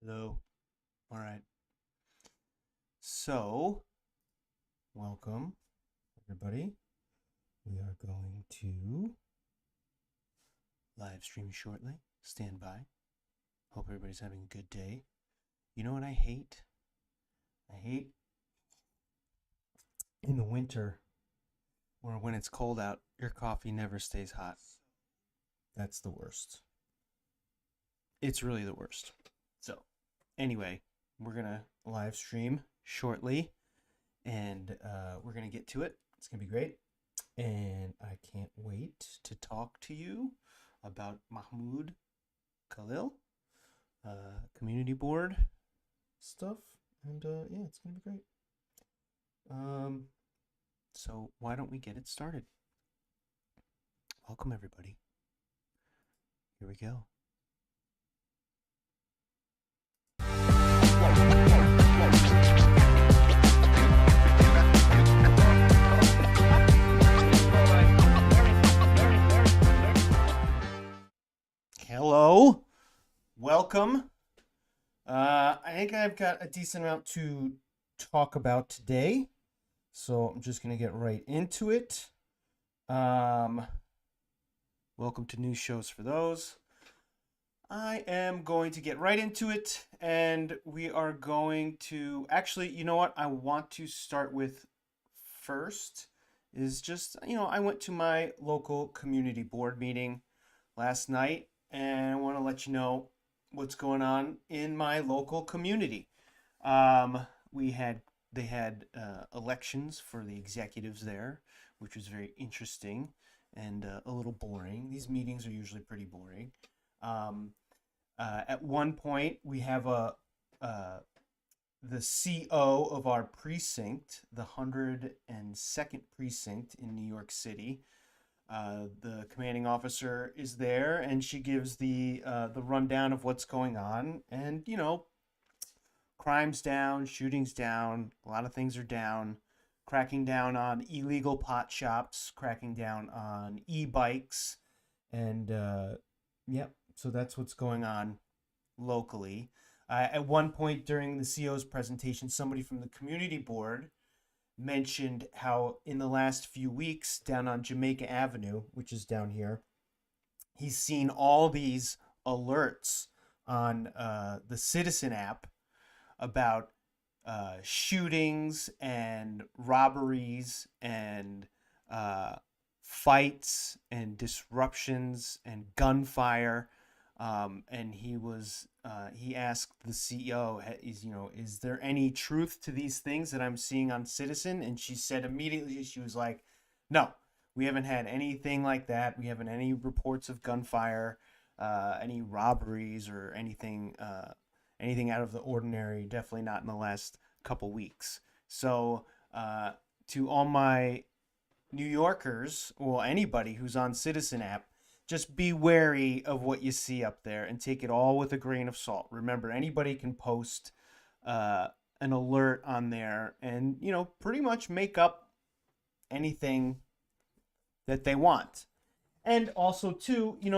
Hello. All right. So, welcome, everybody. We are going to live stream shortly. Stand by. Hope everybody's having a good day. You know what I hate? I hate in the winter or when it's cold out, your coffee never stays hot. That's the worst. It's really the worst. So, anyway, we're going to live stream shortly and we're going to get to it. It's going to be great. And I can't wait to talk to you about Mahmoud, Khalil, community board stuff. And yeah, it's going to be great. Um, so why don't we get it started? Welcome, everybody. Here we go. Hello. Welcome. I think I've got a decent amount to talk about today. So I'm just going to get right into it. Welcome to new shows for those. I am going to get right into it, and we are going to actually, you know what? I want to start with first is just, I went to my local community board meeting last night, and I want to let you know what's going on in my local community. We had they had elections for the executives there, which was very interesting and a little boring. These meetings are usually pretty boring. Um, at one point, we have uh, the CO of our precinct, the 102nd precinct in New York City. The commanding officer is there, and she gives the rundown of what's going on. And crimes down, shootings down, a lot of things are down. Cracking down on illegal pot shops, cracking down on e-bikes, and yep. So that's what's going on locally. At one point during the CO's presentation, somebody from the community board mentioned how in the last few weeks down on Jamaica Avenue, which is down here, he's seen all these alerts on the Citizen app about shootings and robberies and fights and disruptions and gunfire. And he asked the CEO, is there any truth to these things that I'm seeing on Citizen? And she said immediately, she was like, no, we haven't had anything like that. We haven't any reports of gunfire, any robberies or anything out of the ordinary. Definitely not in the last couple weeks. So to all my New Yorkers, well, anybody who's on Citizen app, just be wary of what you see up there and take it all with a grain of salt. Remember, anybody can post an alert on there and, pretty much make up anything that they want. And also, too, in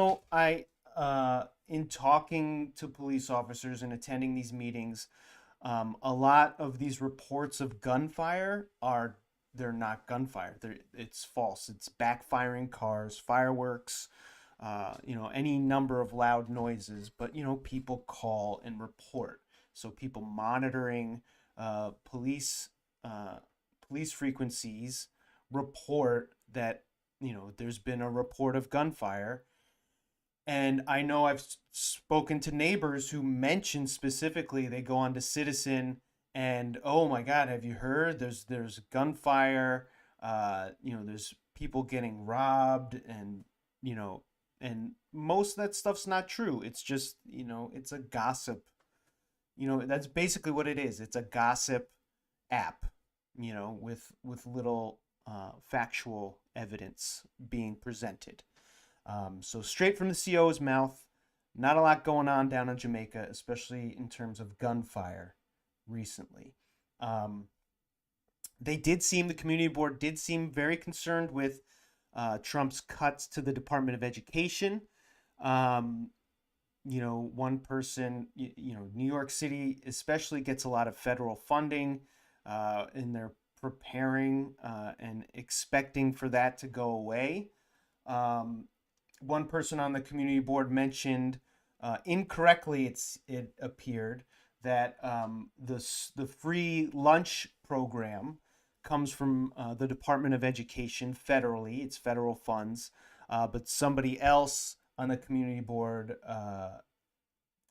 talking to police officers and attending these meetings, a lot of these reports of gunfire they're not gunfire. It's false. It's backfiring cars, fireworks, any number of loud noises. But people call and report. So people monitoring police police frequencies report that there's been a report of gunfire. And I know I've spoken to neighbors who mention specifically they go on to Citizen and, oh my God, have you heard? There's gunfire. There's people getting robbed, and you know, and most of that stuff's not true. It's just it's a gossip. That's basically what it is. It's a gossip app. With little factual evidence being presented. So straight from the CO's mouth, not a lot going on down in Jamaica, especially in terms of gunfire recently. Um, the community board did seem very concerned with Trump's cuts to the Department of Education. Um, one person, New York City especially gets a lot of federal funding, and they're preparing and expecting for that to go away. Um, One person on the community board mentioned incorrectly. It appeared that the free lunch program comes from the Department of Education federally. It's federal funds, but somebody else on the community board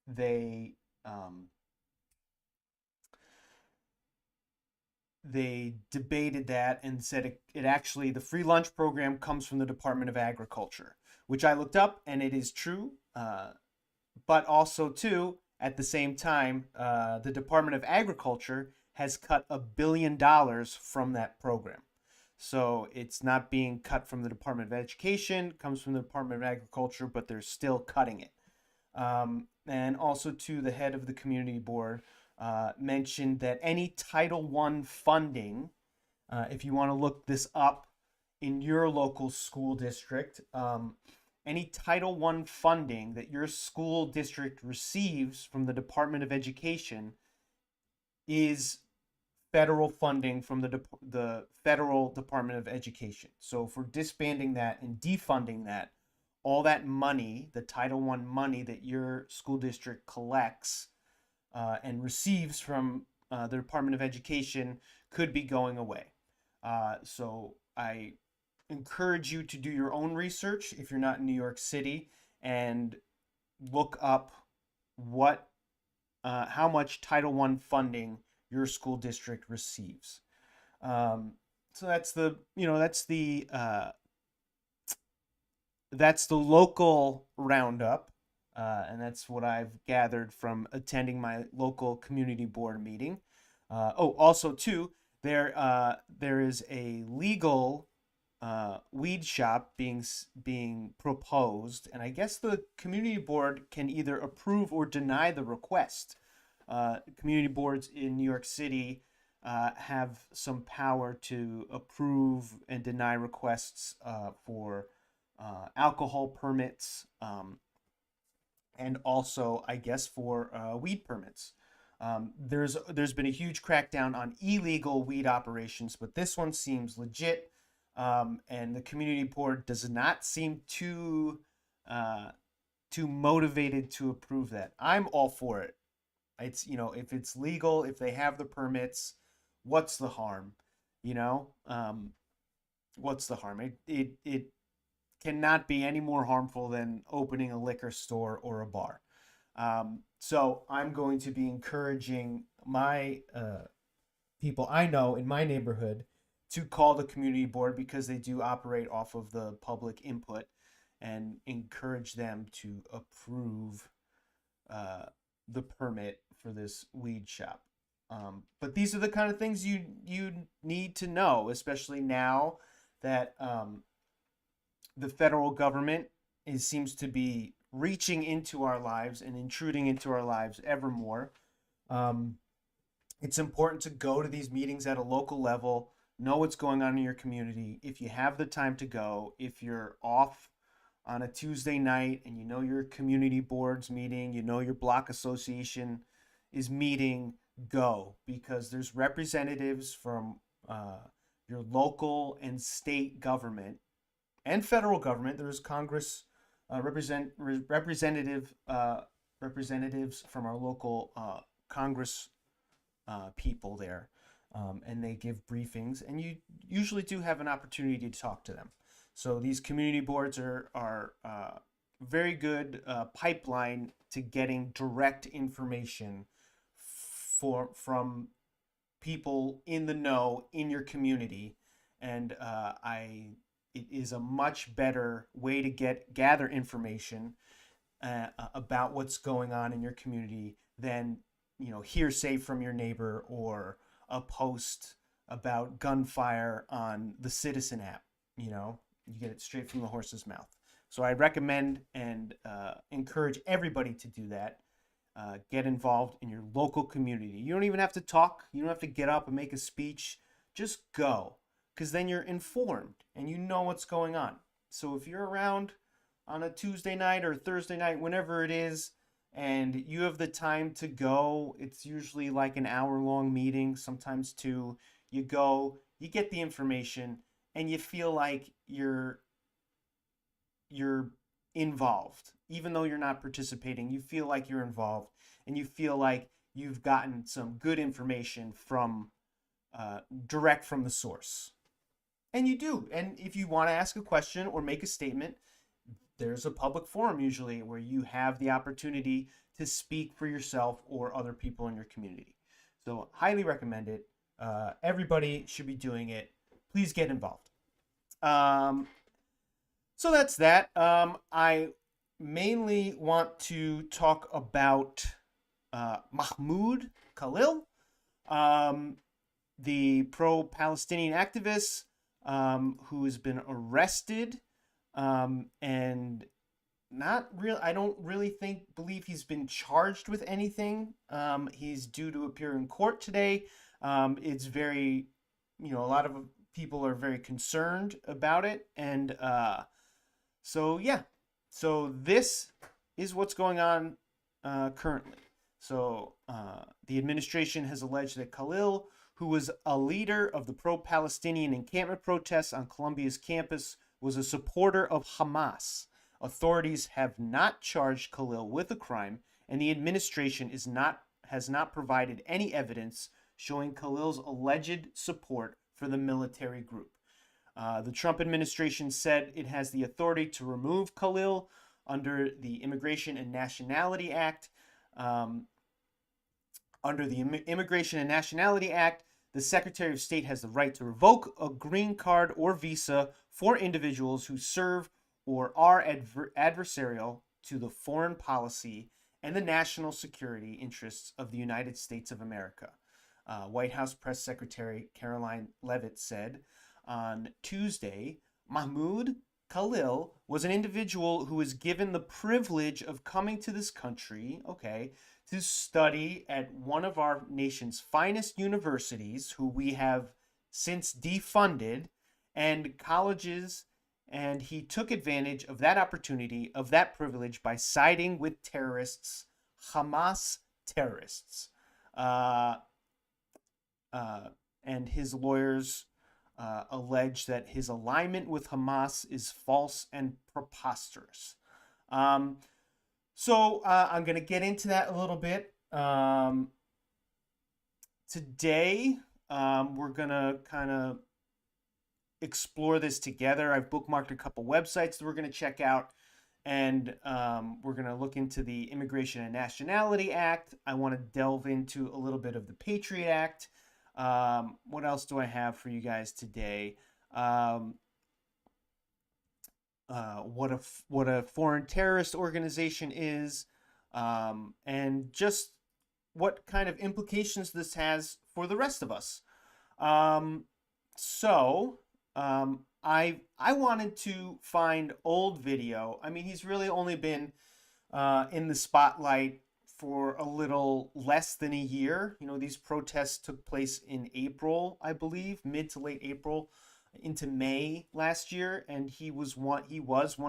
they um, they debated that and said it actually the free lunch program comes from the Department of Agriculture, which I looked up and it is true. But also too, at the same time, the Department of Agriculture has cut $1 billion from that program. So it's not being cut from the Department of Education, comes from the Department of Agriculture, but they're still cutting it. And also to the head of the community board mentioned that any Title I funding, if you want to look this up in your local school district, any Title I funding that your school district receives from the Department of Education is federal funding from the federal Department of Education. So for disbanding that and defunding that, all that money, the Title I money that your school district collects and receives from the Department of Education could be going away. So I encourage you to do your own research if you're not in New York City and look up how much Title I funding your school district receives. So that's the local roundup, and that's what I've gathered from attending my local community board meeting. Also too, there is a legal weed shop being proposed, and I guess the community board can either approve or deny the request. Community boards in New York City have some power to approve and deny requests for alcohol permits, and also, I guess, for weed permits. There's been a huge crackdown on illegal weed operations, but this one seems legit, and the community board does not seem too motivated to approve that. I'm all for it. It's if it's legal, if they have the permits, what's the harm? You know, what's the harm? It cannot be any more harmful than opening a liquor store or a bar. So I'm going to be encouraging my people I know in my neighborhood to call the community board because they do operate off of the public input and encourage them to approve the permit for this weed shop. But these are the kind of things you need to know, especially now that the federal government seems to be reaching into our lives and intruding into our lives ever more. It's important to go to these meetings at a local level, know what's going on in your community. If you have the time to go, if you're off on a Tuesday night and you know your community board's meeting, you know your block association is meeting, go, because there's representatives from your local and state government and federal government. There's Congress representatives from our local Congress people there, and they give briefings, and you usually do have an opportunity to talk to them. So these community boards are very good pipeline to getting direct information from people in the know in your community, and it is a much better way to gather information about what's going on in your community than hearsay from your neighbor or a post about gunfire on the Citizen app. You get it straight from the horse's mouth. So I recommend and encourage everybody to do that. Get involved in your local community. You don't even have to talk. You don't have to get up and make a speech. Just go, because then you're informed and you know what's going on. So if you're around on a Tuesday night or Thursday night, whenever it is, and you have the time to go. It's usually like an hour-long meeting, sometimes two. You go, you get the information, and you feel like you're involved. Even though you're not participating, you feel like you're involved, and you feel like you've gotten some good information from direct from the source. And you do. And if you want to ask a question or make a statement, there's a public forum usually where you have the opportunity to speak for yourself or other people in your community. So, highly recommend it. Everybody should be doing it. Please get involved. Um, so that's that. I mainly want to talk about Mahmoud Khalil, um, the pro-Palestinian activist who has been arrested and not real. I don't really believe he's been charged with anything. He's due to appear in court today. It's very, a lot of people are very concerned about it, and so yeah, so this is what's going on currently. So the administration has alleged that Khalil, who was a leader of the pro-Palestinian encampment protests on Columbia's campus, was a supporter of Hamas. Authorities have not charged Khalil with a crime, and the administration has not provided any evidence showing Khalil's alleged support for the military group. The Trump administration said it has the authority to remove Khalil under the Immigration and Nationality Act. Under the Immigration and Nationality Act, the Secretary of State has the right to revoke a green card or visa for individuals who serve or are adversarial to the foreign policy and the national security interests of the United States of America. White House Press Secretary Caroline Leavitt said on Tuesday, Mahmoud Khalil was an individual who was given the privilege of coming to this country, to study at one of our nation's finest universities, who we have since defunded, and colleges, and he took advantage of that opportunity, of that privilege, by siding with terrorists, Hamas terrorists. And his lawyers allege that his alignment with Hamas is false and preposterous. So I'm going to get into that a little bit. Today, we're going to kind of explore this together. I've bookmarked a couple websites that we're going to check out, and we're going to look into the Immigration and Nationality Act. I want to delve into a little bit of the Patriot Act. What else do I have for you guys today? What a foreign terrorist organization is, and just what kind of implications this has for the rest of us. I wanted to find old video. I mean, he's really only been in the spotlight for a little less than a year. These protests took place in April, I believe, mid to late April into May last year, and he was one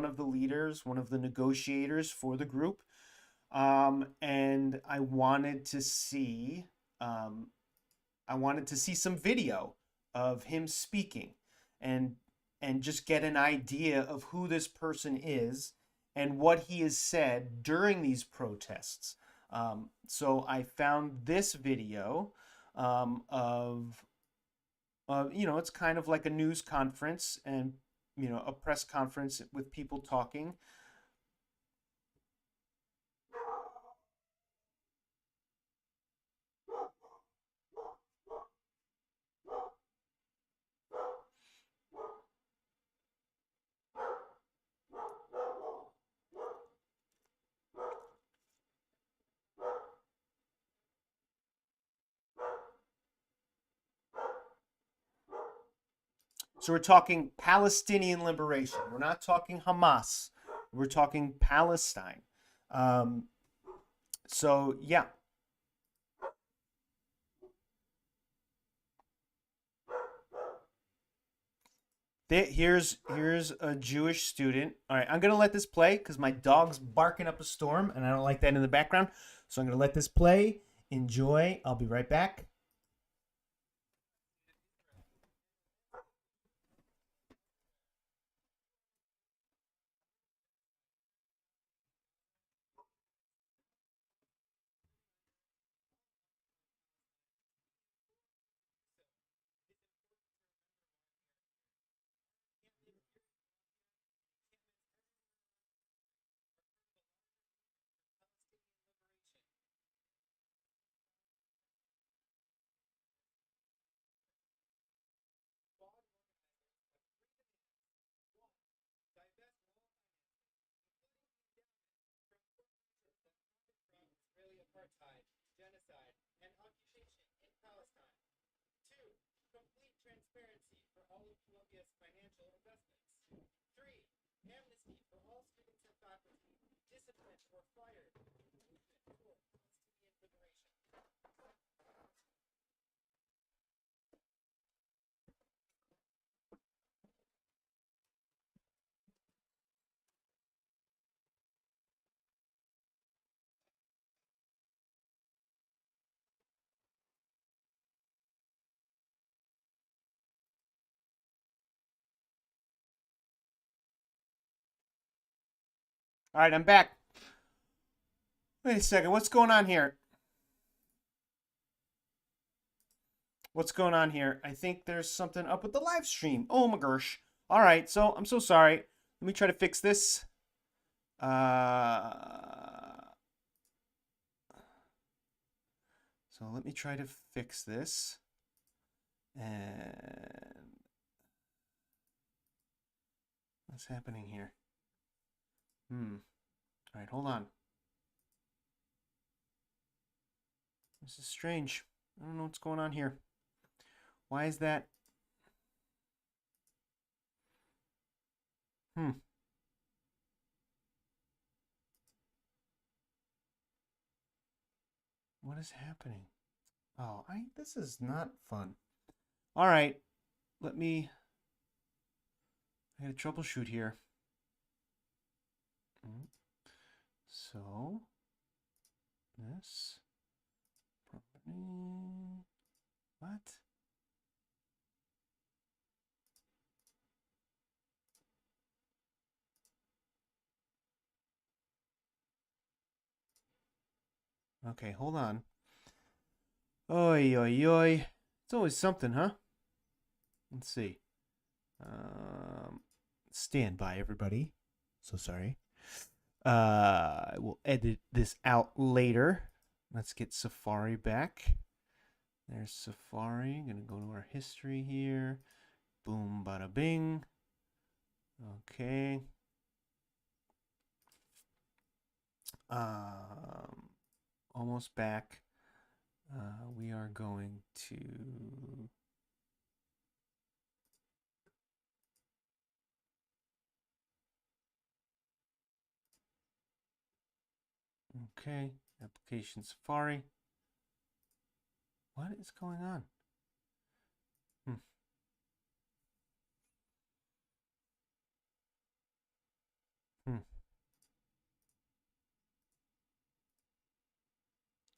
of the leaders, one of the negotiators for the group. And I wanted to see some video of him speaking and just get an idea of who this person is and what he has said during these protests. So I found this video of it's kind of like a news conference and, a press conference with people talking. So we're talking Palestinian liberation. We're not talking Hamas. We're talking Palestine. So yeah. Here's a Jewish student. All right, I'm gonna let this play because my dog's barking up a storm, and I don't like that in the background. So I'm gonna let this play. Enjoy. I'll be right back. Apartheid, genocide, and occupation in Palestine. 2. Complete transparency for all of Columbia's financial investments. 3. Amnesty for all students and faculty disciplined or fired. Movement for Palestinian liberation. All right, I'm back. Wait a second. What's going on here? What's going on here? I think there's something up with the live stream. Oh my gosh. All right, so I'm so sorry. Let me try to fix this. So let me try to fix this. And what's happening here? All right, hold on. This is strange. I don't know what's going on here. Why is that? What is happening? Oh, this is not fun. All right, I gotta troubleshoot here. So, this property, what? Okay, hold on. Oi, oi, oi. It's always something, huh? Let's see. Stand by, everybody. So sorry. I will edit this out later. Let's get Safari back. There's Safari. I'm gonna go to our history here. Boom, bada bing. Okay. Almost back. We are going to okay, application Safari. What is going on?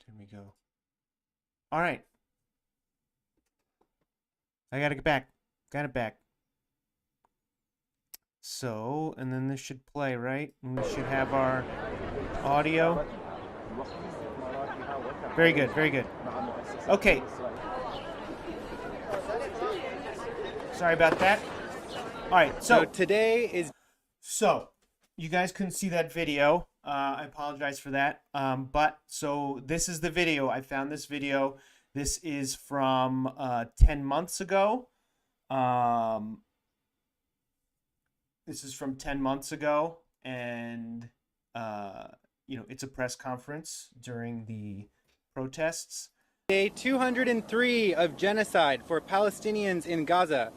There we go. All right. I gotta get back. Got it back. So, and then this should play, right? And we should have our audio. Very good, very good. Okay. Sorry about that. All right, so today is... So, you guys couldn't see that video. I apologize for that. But, so this is the video. I found this video. This is from 10 months ago. This is from 10 months ago. And, it's a press conference during the protests. Day 203 of genocide for Palestinians in Gaza.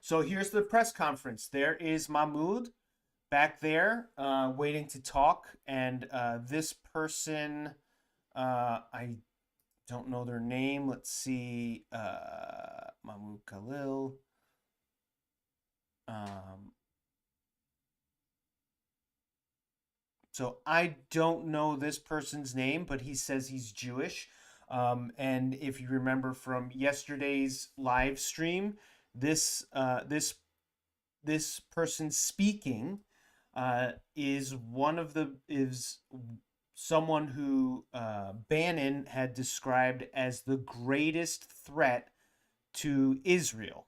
So here's the press conference. There is Mahmoud back there waiting to talk. And this person, I don't know their name. Let's see. Mahmoud Khalil. So I don't know this person's name, but he says he's Jewish. And if you remember from yesterday's live stream, this person speaking is someone who Bannon had described as the greatest threat to Israel.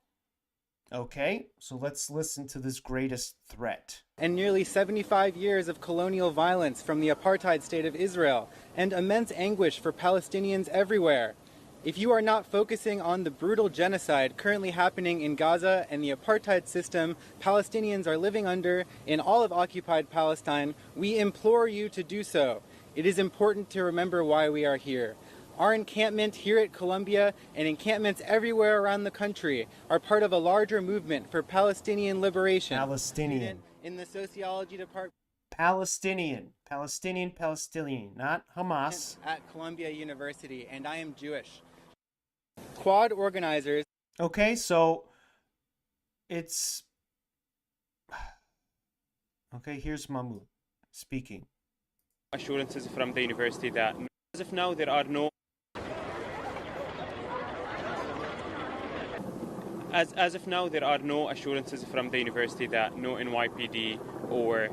Okay, so let's listen to this greatest threat. And nearly 75 years of colonial violence from the apartheid state of Israel, and immense anguish for Palestinians everywhere. If you are not focusing on the brutal genocide currently happening in Gaza and the apartheid system Palestinians are living under in all of occupied Palestine, we implore you to do so. It is important to remember why we are here. Our encampment here at Columbia and encampments everywhere around the country are part of a larger movement for Palestinian liberation. Palestinian. In the sociology department. Palestinian, not Hamas. At Columbia University, and I am Jewish. Quad organizers. Okay, so it's... Okay, here's Mahmoud speaking. Assurances from the university that as of now there are no As of now, there are no assurances from the university that no NYPD or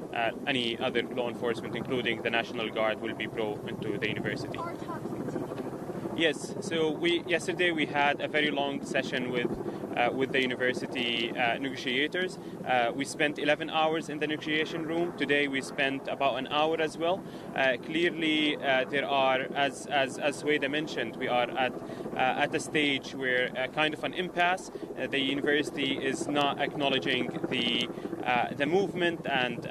any other law enforcement, including the National Guard, will be brought into the university. Yes, so yesterday we had a very long session with the university negotiators. We spent 11 hours in the negotiation room. Today we spent about an hour as well. Clearly, there are, as Sueda mentioned, we are at a stage where kind of an impasse. The university is not acknowledging the movement and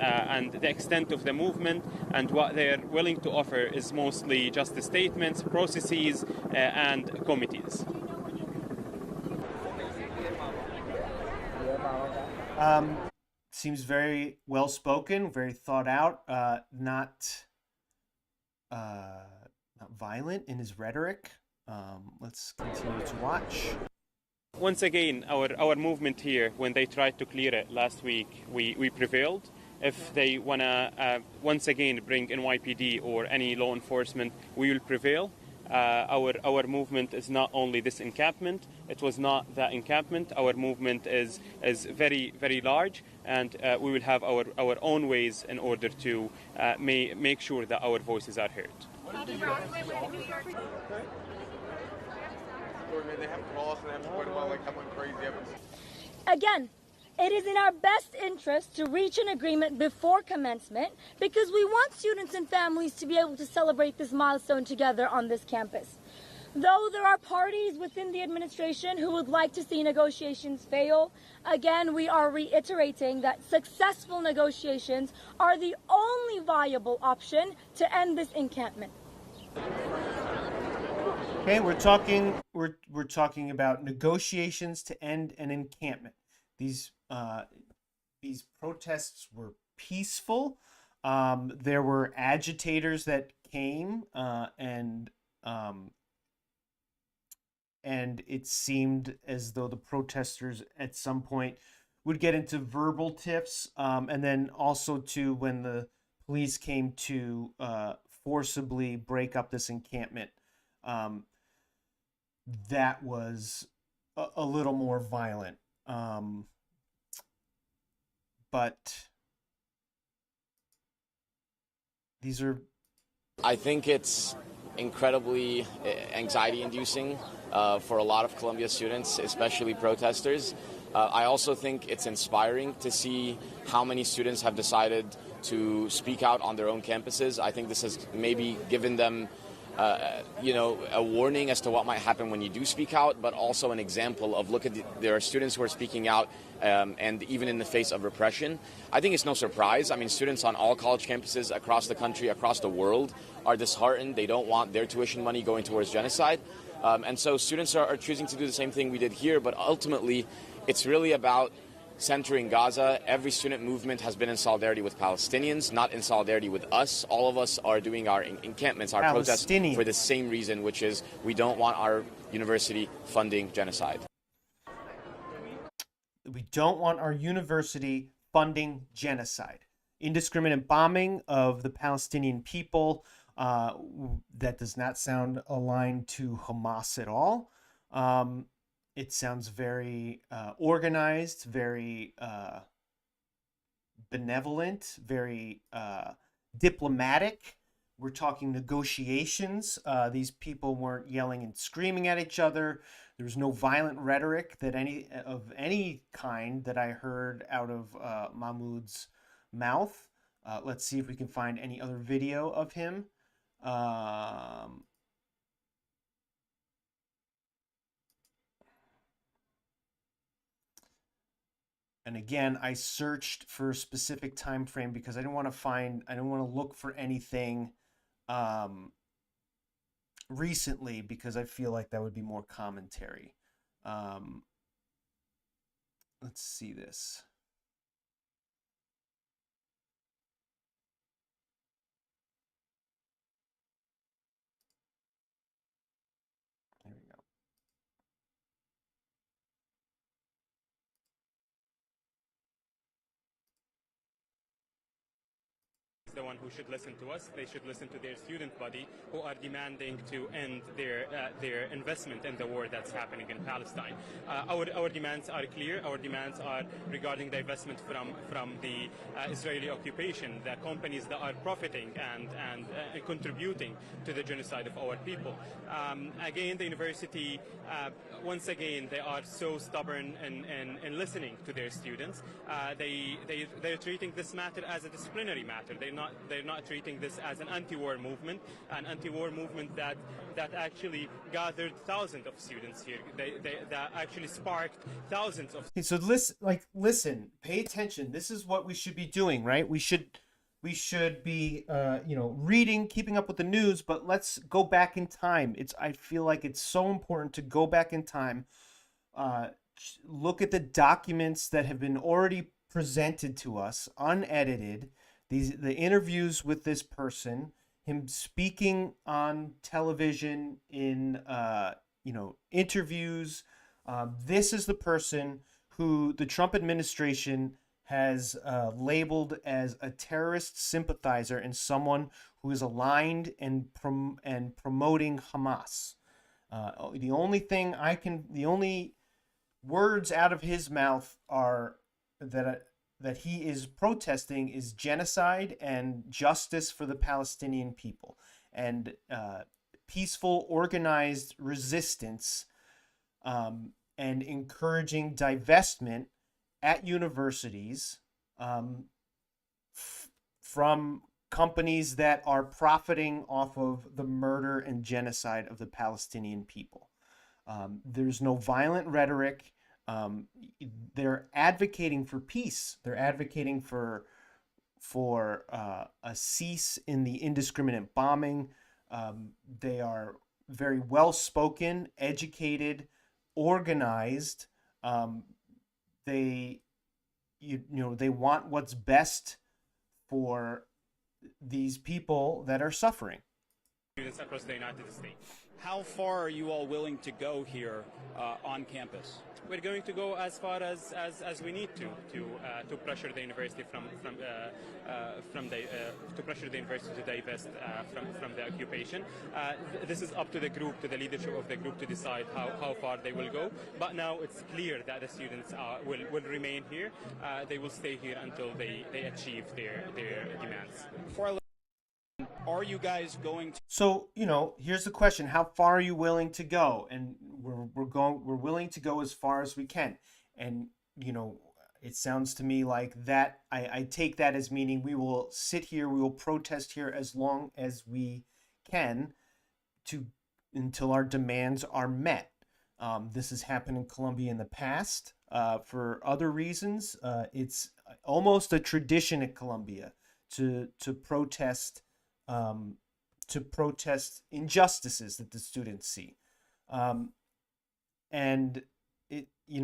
the extent of the movement, and what they're willing to offer is mostly just the statements, processes, and committees. Seems very well spoken, very thought out, not violent in his rhetoric. Let's continue to watch. Once again, our movement here, when they tried to clear it last week, we prevailed. If they want to once again bring NYPD or any law enforcement, we will prevail. Our movement is not only this encampment, it was not that encampment. Our movement is very, very large, and we will have our own ways in order to make sure that our voices are heard. Again, it is in our best interest to reach an agreement before commencement because we want students and families to be able to celebrate this milestone together on this campus. Though there are parties within the administration who would like to see negotiations fail, again, we are reiterating that successful negotiations are the only viable option to end this encampment. Okay, we're talking about negotiations to end an encampment. These protests were peaceful. There were agitators that came, and it seemed as though the protesters at some point would get into verbal tiffs, and then also too when the police came to forcibly break up this encampment. That was a little more violent. But these are... I think it's incredibly anxiety-inducing for a lot of Columbia students, especially protesters. I also think it's inspiring to see how many students have decided to speak out on their own campuses. I think this has maybe given them a warning as to what might happen when you do speak out, but also an example of there are students who are speaking out, and even in the face of repression. I think it's no surprise. I mean, students on all college campuses across the country, across the world, are disheartened. They don't want their tuition money going towards genocide. And so students are choosing to do the same thing we did here, but ultimately it's really about centering Gaza. Every student movement has been in solidarity with Palestinians, not in solidarity with us. All of us are doing our encampments, our protests for the same reason, which is we don't want our university funding genocide. We don't want our university funding genocide, indiscriminate bombing of the Palestinian people. That does not sound aligned to Hamas at all. It sounds very organized, very benevolent, very diplomatic. We're talking negotiations. These people weren't yelling and screaming at each other. There was no violent rhetoric that any kind that I heard out of Mahmoud's mouth. Let's see if we can find any other video of him. And again, I searched for a specific time frame because I didn't want to look for anything recently, because I feel like that would be more commentary. Let's see this. There we go. The one who should listen to us. They should listen to their student body who are demanding to end their investment in the war that's happening in Palestine. Our demands are clear. Our demands are regarding the investment from the Israeli occupation, the companies that are profiting and contributing to the genocide of our people. Again, the university, once again, they are so stubborn in listening to their students. They're treating this matter as a disciplinary matter. They're not treating this as an anti-war movement that actually gathered thousands of students here. That actually sparked thousands of. Okay, so listen, pay attention. This is what we should be doing, right? We should be reading, keeping up with the news, but let's go back in time. I feel like it's so important to go back in time, look at the documents that have been already presented to us, unedited. The interviews with this person, him speaking on television in interviews. This is the person who the Trump administration has labeled as a terrorist sympathizer and someone who is aligned and promoting Hamas. The only words out of his mouth are that he is protesting is genocide and justice for the Palestinian people, and peaceful, organized resistance, and encouraging divestment at universities from companies that are profiting off of the murder and genocide of the Palestinian people. There's no violent rhetoric. They're advocating for peace. They're advocating for a cease in the indiscriminate bombing. They are very well spoken, educated, organized. They want what's best for these people that are suffering. Students across the United States. How far are you all willing to go here on campus? We're going to go as far as we need to pressure the university to pressure the university to divest from the occupation. This is up to the group, to the leadership of the group, to decide how far they will go. But now it's clear that the students will remain here. They will stay here until they achieve their demands. Before I let are you guys going to? So, here's the question: how far are you willing to go? And we're willing to go as far as we can. And it sounds to me like that. I take that as meaning we will sit here, we will protest here as long as we can, until our demands are met. This has happened in Colombia in the past for other reasons. It's almost a tradition in Colombia to protest. To protest injustices that the students see, and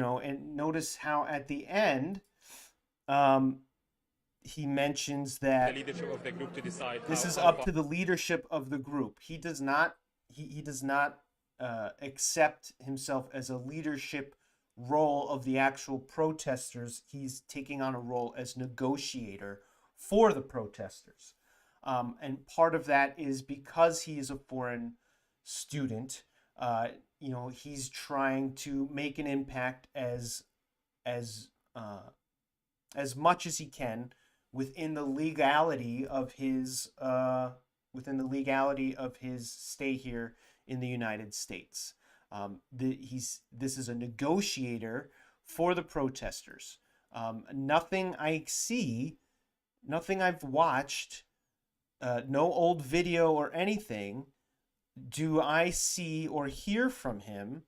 notice how at the end, he mentions that the leadership of the group to decide. This is up to the leadership of the group. He does not. He does not accept himself as a leadership role of the actual protesters. He's taking on a role as negotiator for the protesters. And part of that is because he is a foreign student. He's trying to make an impact as much as he can within the legality of his stay here in the United States. This is a negotiator for the protesters. Nothing I've watched, no old video or anything, do I see or hear from him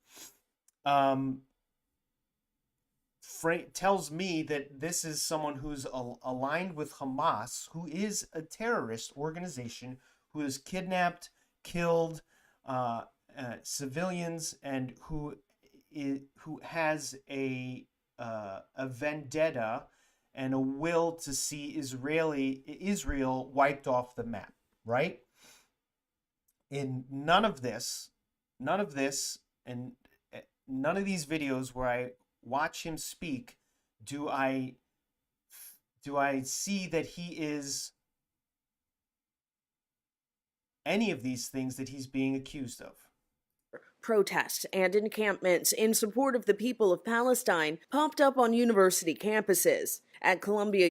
tells me that this is someone who's aligned with Hamas, who is a terrorist organization, who has kidnapped, killed civilians, and who has a vendetta and a will to see Israel wiped off the map, right? In none of this, and none of these videos where I watch him speak, do I see that he is any of these things that he's being accused of. Protests and encampments in support of the people of Palestine popped up on university campuses. At Columbia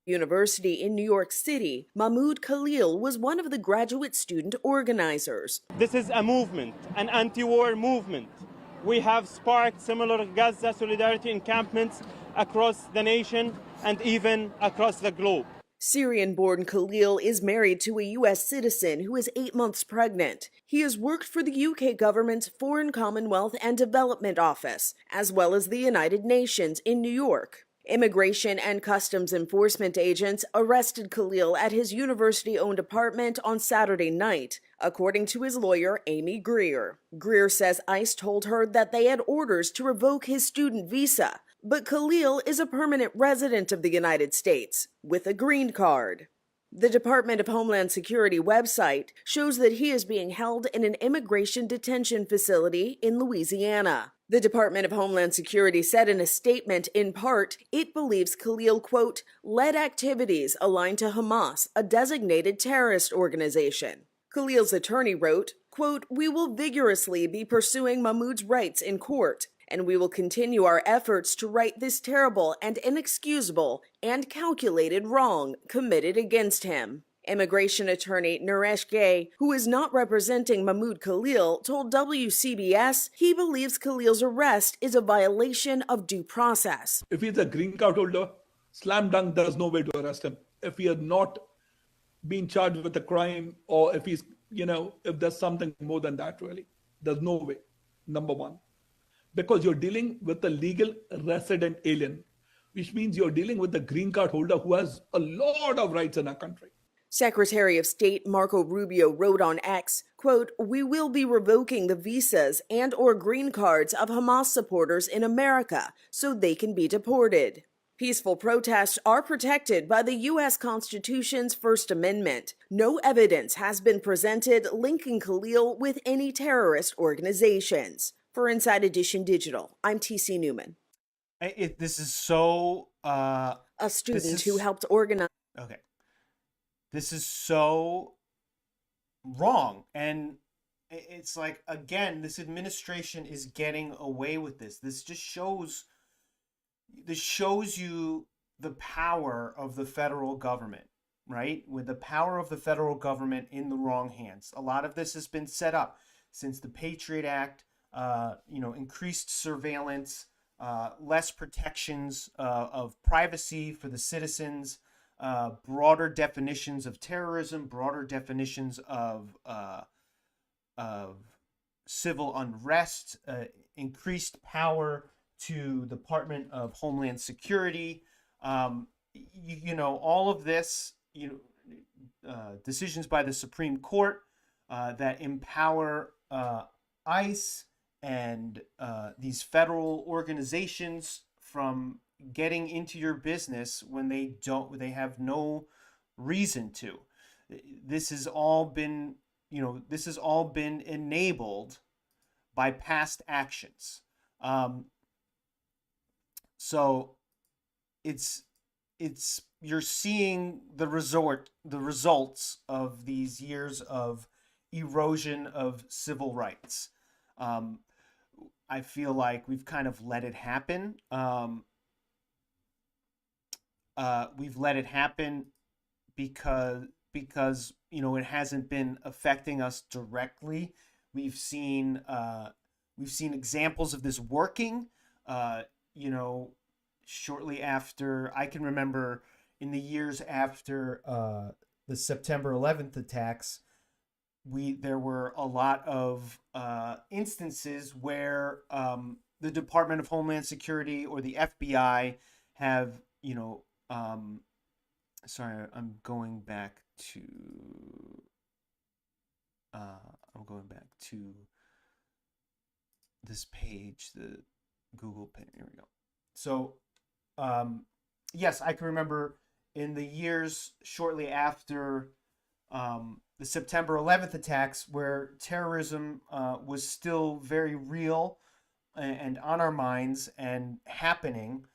University in New York City, Mahmoud Khalil was one of the graduate student organizers. This is a movement, an anti-war movement. We have sparked similar Gaza solidarity encampments across the nation and even across the globe. Syrian-born Khalil is married to a U.S. citizen who is 8 months pregnant. He has worked for the UK government's Foreign Commonwealth and Development Office, as well as the United Nations in New York. Immigration and Customs Enforcement agents arrested Khalil at his university-owned apartment on Saturday night, according to his lawyer, Amy Greer. Greer says ICE told her that they had orders to revoke his student visa, but Khalil is a permanent resident of the United States with a green card. The Department of Homeland Security website shows that he is being held in an immigration detention facility in Louisiana. The Department of Homeland Security said in a statement, in part, it believes Khalil, quote, led activities aligned to Hamas, a designated terrorist organization. Khalil's attorney wrote, quote, we will vigorously be pursuing Mahmoud's rights in court, and we will continue our efforts to right this terrible and inexcusable and calculated wrong committed against him. Immigration attorney Naresh Gay, who is not representing Mahmoud Khalil, told WCBS he believes Khalil's arrest is a violation of due process. If he's a green card holder, slam dunk, there's no way to arrest him. If he had not been charged with a crime, or if he's, if there's something more than that, really, there's no way, number one. Because you're dealing with a legal resident alien, which means you're dealing with a green card holder who has a lot of rights in our country. Secretary of State Marco Rubio wrote on X, quote, we will be revoking the visas and or green cards of Hamas supporters in America so they can be deported. Peaceful protests are protected by the U.S. Constitution's First Amendment. No evidence has been presented linking Khalil with any terrorist organizations. For Inside Edition Digital, I'm T.C. Newman. This is so... a student who helped organize... Okay. This is so wrong. And it's like, again, this administration is getting away with this. This just shows you the power of the federal government, right? With the power of the federal government in the wrong hands. A lot of this has been set up since the Patriot Act, increased surveillance, less protections of privacy for the citizens, broader definitions of terrorism, broader definitions of civil unrest, increased power to the Department of Homeland Security, all of this, decisions by the Supreme Court that empower ICE and these federal organizations from getting into your business when they have no reason to. This has all been enabled by past actions. So it's you're seeing the results of these years of erosion of civil rights. Um, I feel like we've kind of let it happen. We've let it happen because it hasn't been affecting us directly. We've seen examples of this working. Uh, you know, Shortly after, I can remember in the years after the September 11th attacks, there were a lot of instances where the Department of Homeland Security or the FBI have, sorry, I'm going back to this page, the Google page. Here we go. So, yes, I can remember in the years shortly after the September 11th attacks, where terrorism was still very real and on our minds and happening.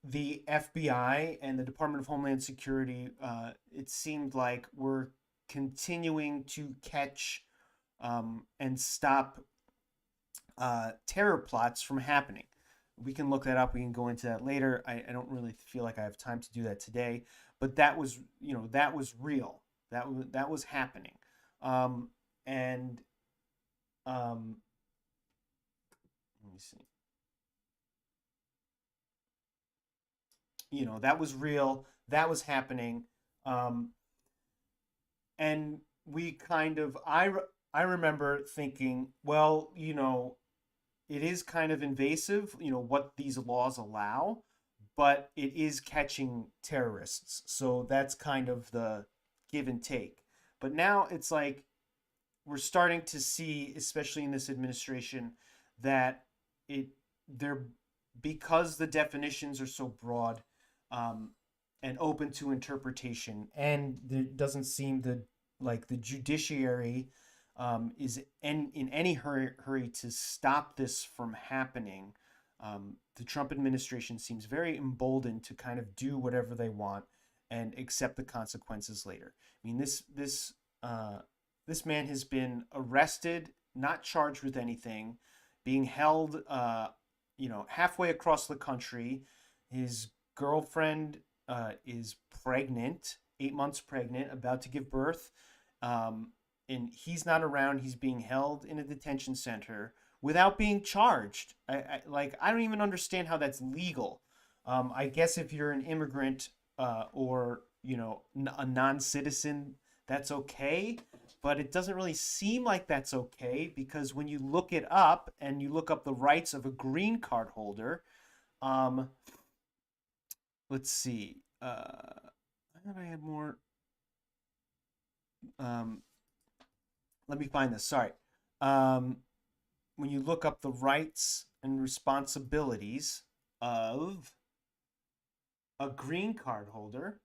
The FBI and the Department of Homeland Security, it seemed like were continuing to catch and stop terror plots from happening. We can look that up. We can go into that later. I don't really feel like I have time to do that today, but that was real. That was happening, and let me see. That was real. That was happening, and we kind of I remember thinking, well, it is kind of invasive, what these laws allow, but it is catching terrorists. So that's kind of the give and take. But now it's like we're starting to see, especially in this administration, that they're because the definitions are so broad and open to interpretation, and there doesn't seem like the judiciary is in any hurry to stop this from happening. The Trump administration seems very emboldened to kind of do whatever they want and accept the consequences later. I mean, this man has been arrested, not charged with anything, being held, halfway across the country. His girlfriend is pregnant, 8 months pregnant, about to give birth. And he's not around. He's being held in a detention center without being charged. I don't even understand how that's legal. I guess if you're an immigrant or a non-citizen, that's okay. But it doesn't really seem like that's okay, because when you look it up and you look up the rights of a green card holder, let's see. I thought I had more. Let me find this. Sorry. When you look up the rights and responsibilities of a green card holder,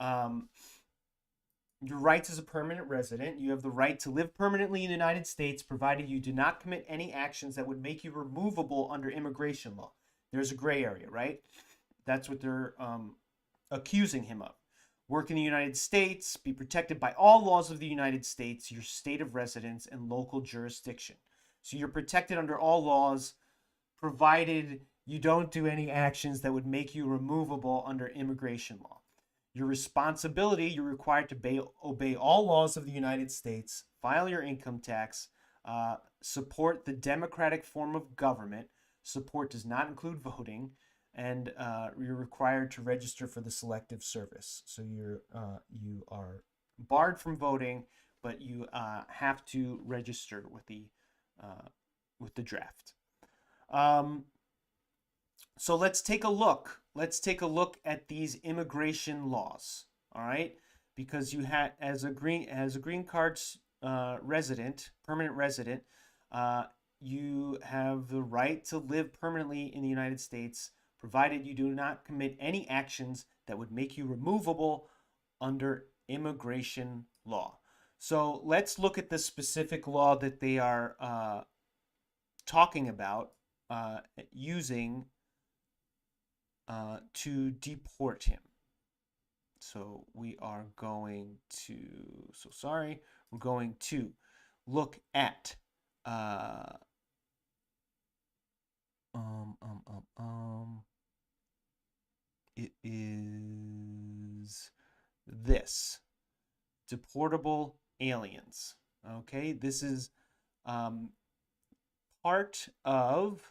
your rights as a permanent resident, you have the right to live permanently in the United States, provided you do not commit any actions that would make you removable under immigration law. There's a gray area, right? That's what they're accusing him of. Work in the United States, be protected by all laws of the United States, your state of residence, and local jurisdiction. So you're protected under all laws, provided you don't do any actions that would make you removable under immigration law. Your responsibility, you're required to obey all laws of the United States, file your income tax, support the democratic form of government. Support does not include voting. And you're required to register for the Selective Service. So you are barred from voting, but you have to register with the draft. So let's take a look. Let's take a look at these immigration laws. All right, because you had as a green card resident, permanent resident, you have the right to live permanently in the United States, provided you do not commit any actions that would make you removable under immigration law. So let's look at the specific law that they are talking about using to deport him. So we are going to, we're going to look at it is this deportable aliens. Okay, this is part of,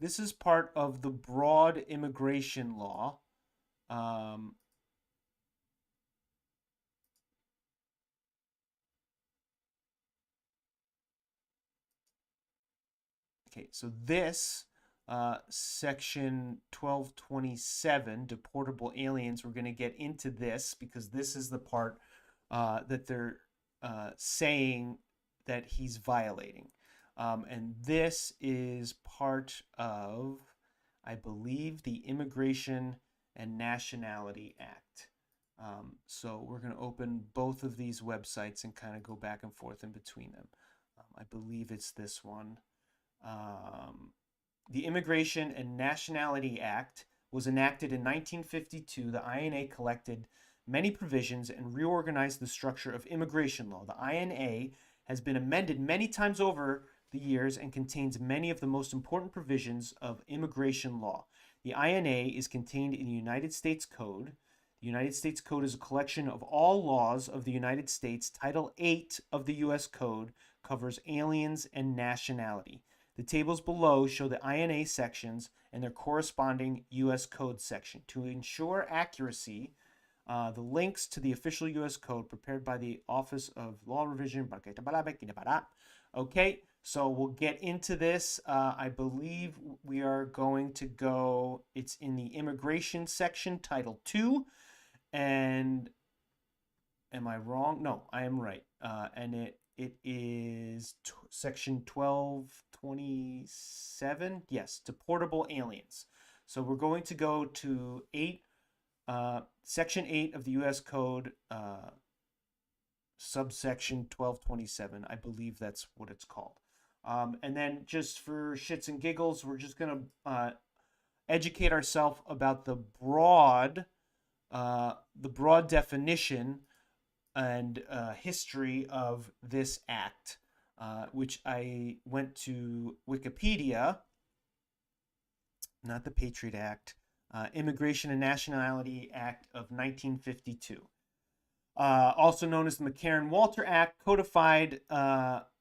this is part of the broad immigration law. Okay, so this section 1227, deportable aliens, we're going to get into this because this is the part that they're saying that he's violating. And this is part of, I believe, the Immigration and Nationality Act. So we're going to open both of these websites and kind of go back and forth in between them. I believe it's this one. The Immigration and Nationality Act was enacted in 1952. The INA collected many provisions and reorganized the structure of immigration law. The INA has been amended many times over the years and contains many of the most important provisions of immigration law. The INA is contained in the United States Code. The United States Code is a collection of all laws of the United States. Title 8 of the U.S. Code covers aliens and nationality. The tables below show the INA sections and their corresponding U.S. Code section. To ensure accuracy, the links to the official U.S. Code prepared by the Office of Law Revision. Okay, so we'll get into this. I believe we are going to go, it's in the immigration section, Title 2. And am I wrong? No, I am right. And it is section 1227. Yes, deportable aliens. So we're going to go to section 8 of the U.S. Code, subsection 1227. I believe that's what it's called. And then just for shits and giggles, we're just going to educate ourselves about the broad definition and history of this act, which I went to Wikipedia, not the Patriot Act, Immigration and Nationality Act of 1952. Also known as the McCarran-Walter Act, codified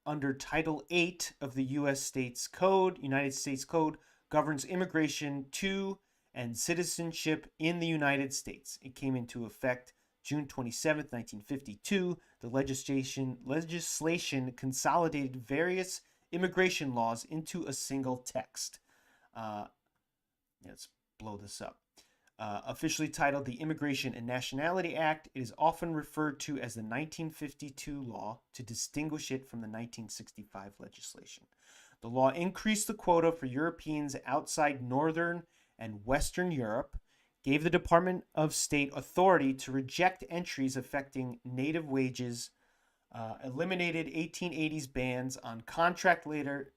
under Title 8 of the United States Code, governs immigration to and citizenship in the United States. It came into effect June 27, 1952. The legislation consolidated various immigration laws into a single text. Let's blow this up. Officially titled the Immigration and Nationality Act, it is often referred to as the 1952 law to distinguish it from the 1965 legislation. The law increased the quota for Europeans outside Northern and Western Europe, gave the Department of State authority to reject entries affecting native wages, eliminated 1880s bans on contract labor,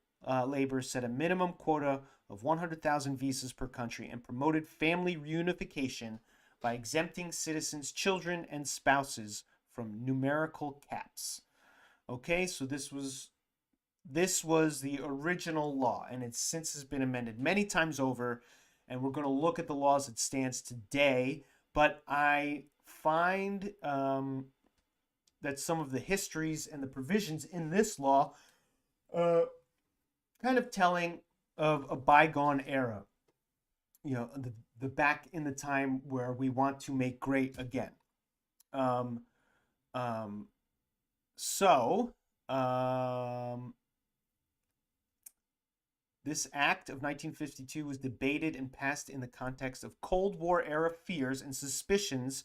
set a minimum quota of 100,000 visas per country, and promoted family reunification by exempting citizens' children and spouses from numerical caps. Okay, so this was the original law, and it since has been amended many times over, and we're going to look at the laws it stands today. But I find that some of the histories and the provisions in this law kind of telling of a bygone era. You know, the back in the time where we want to make great again. This act of 1952 was debated and passed in the context of Cold War era fears and suspicions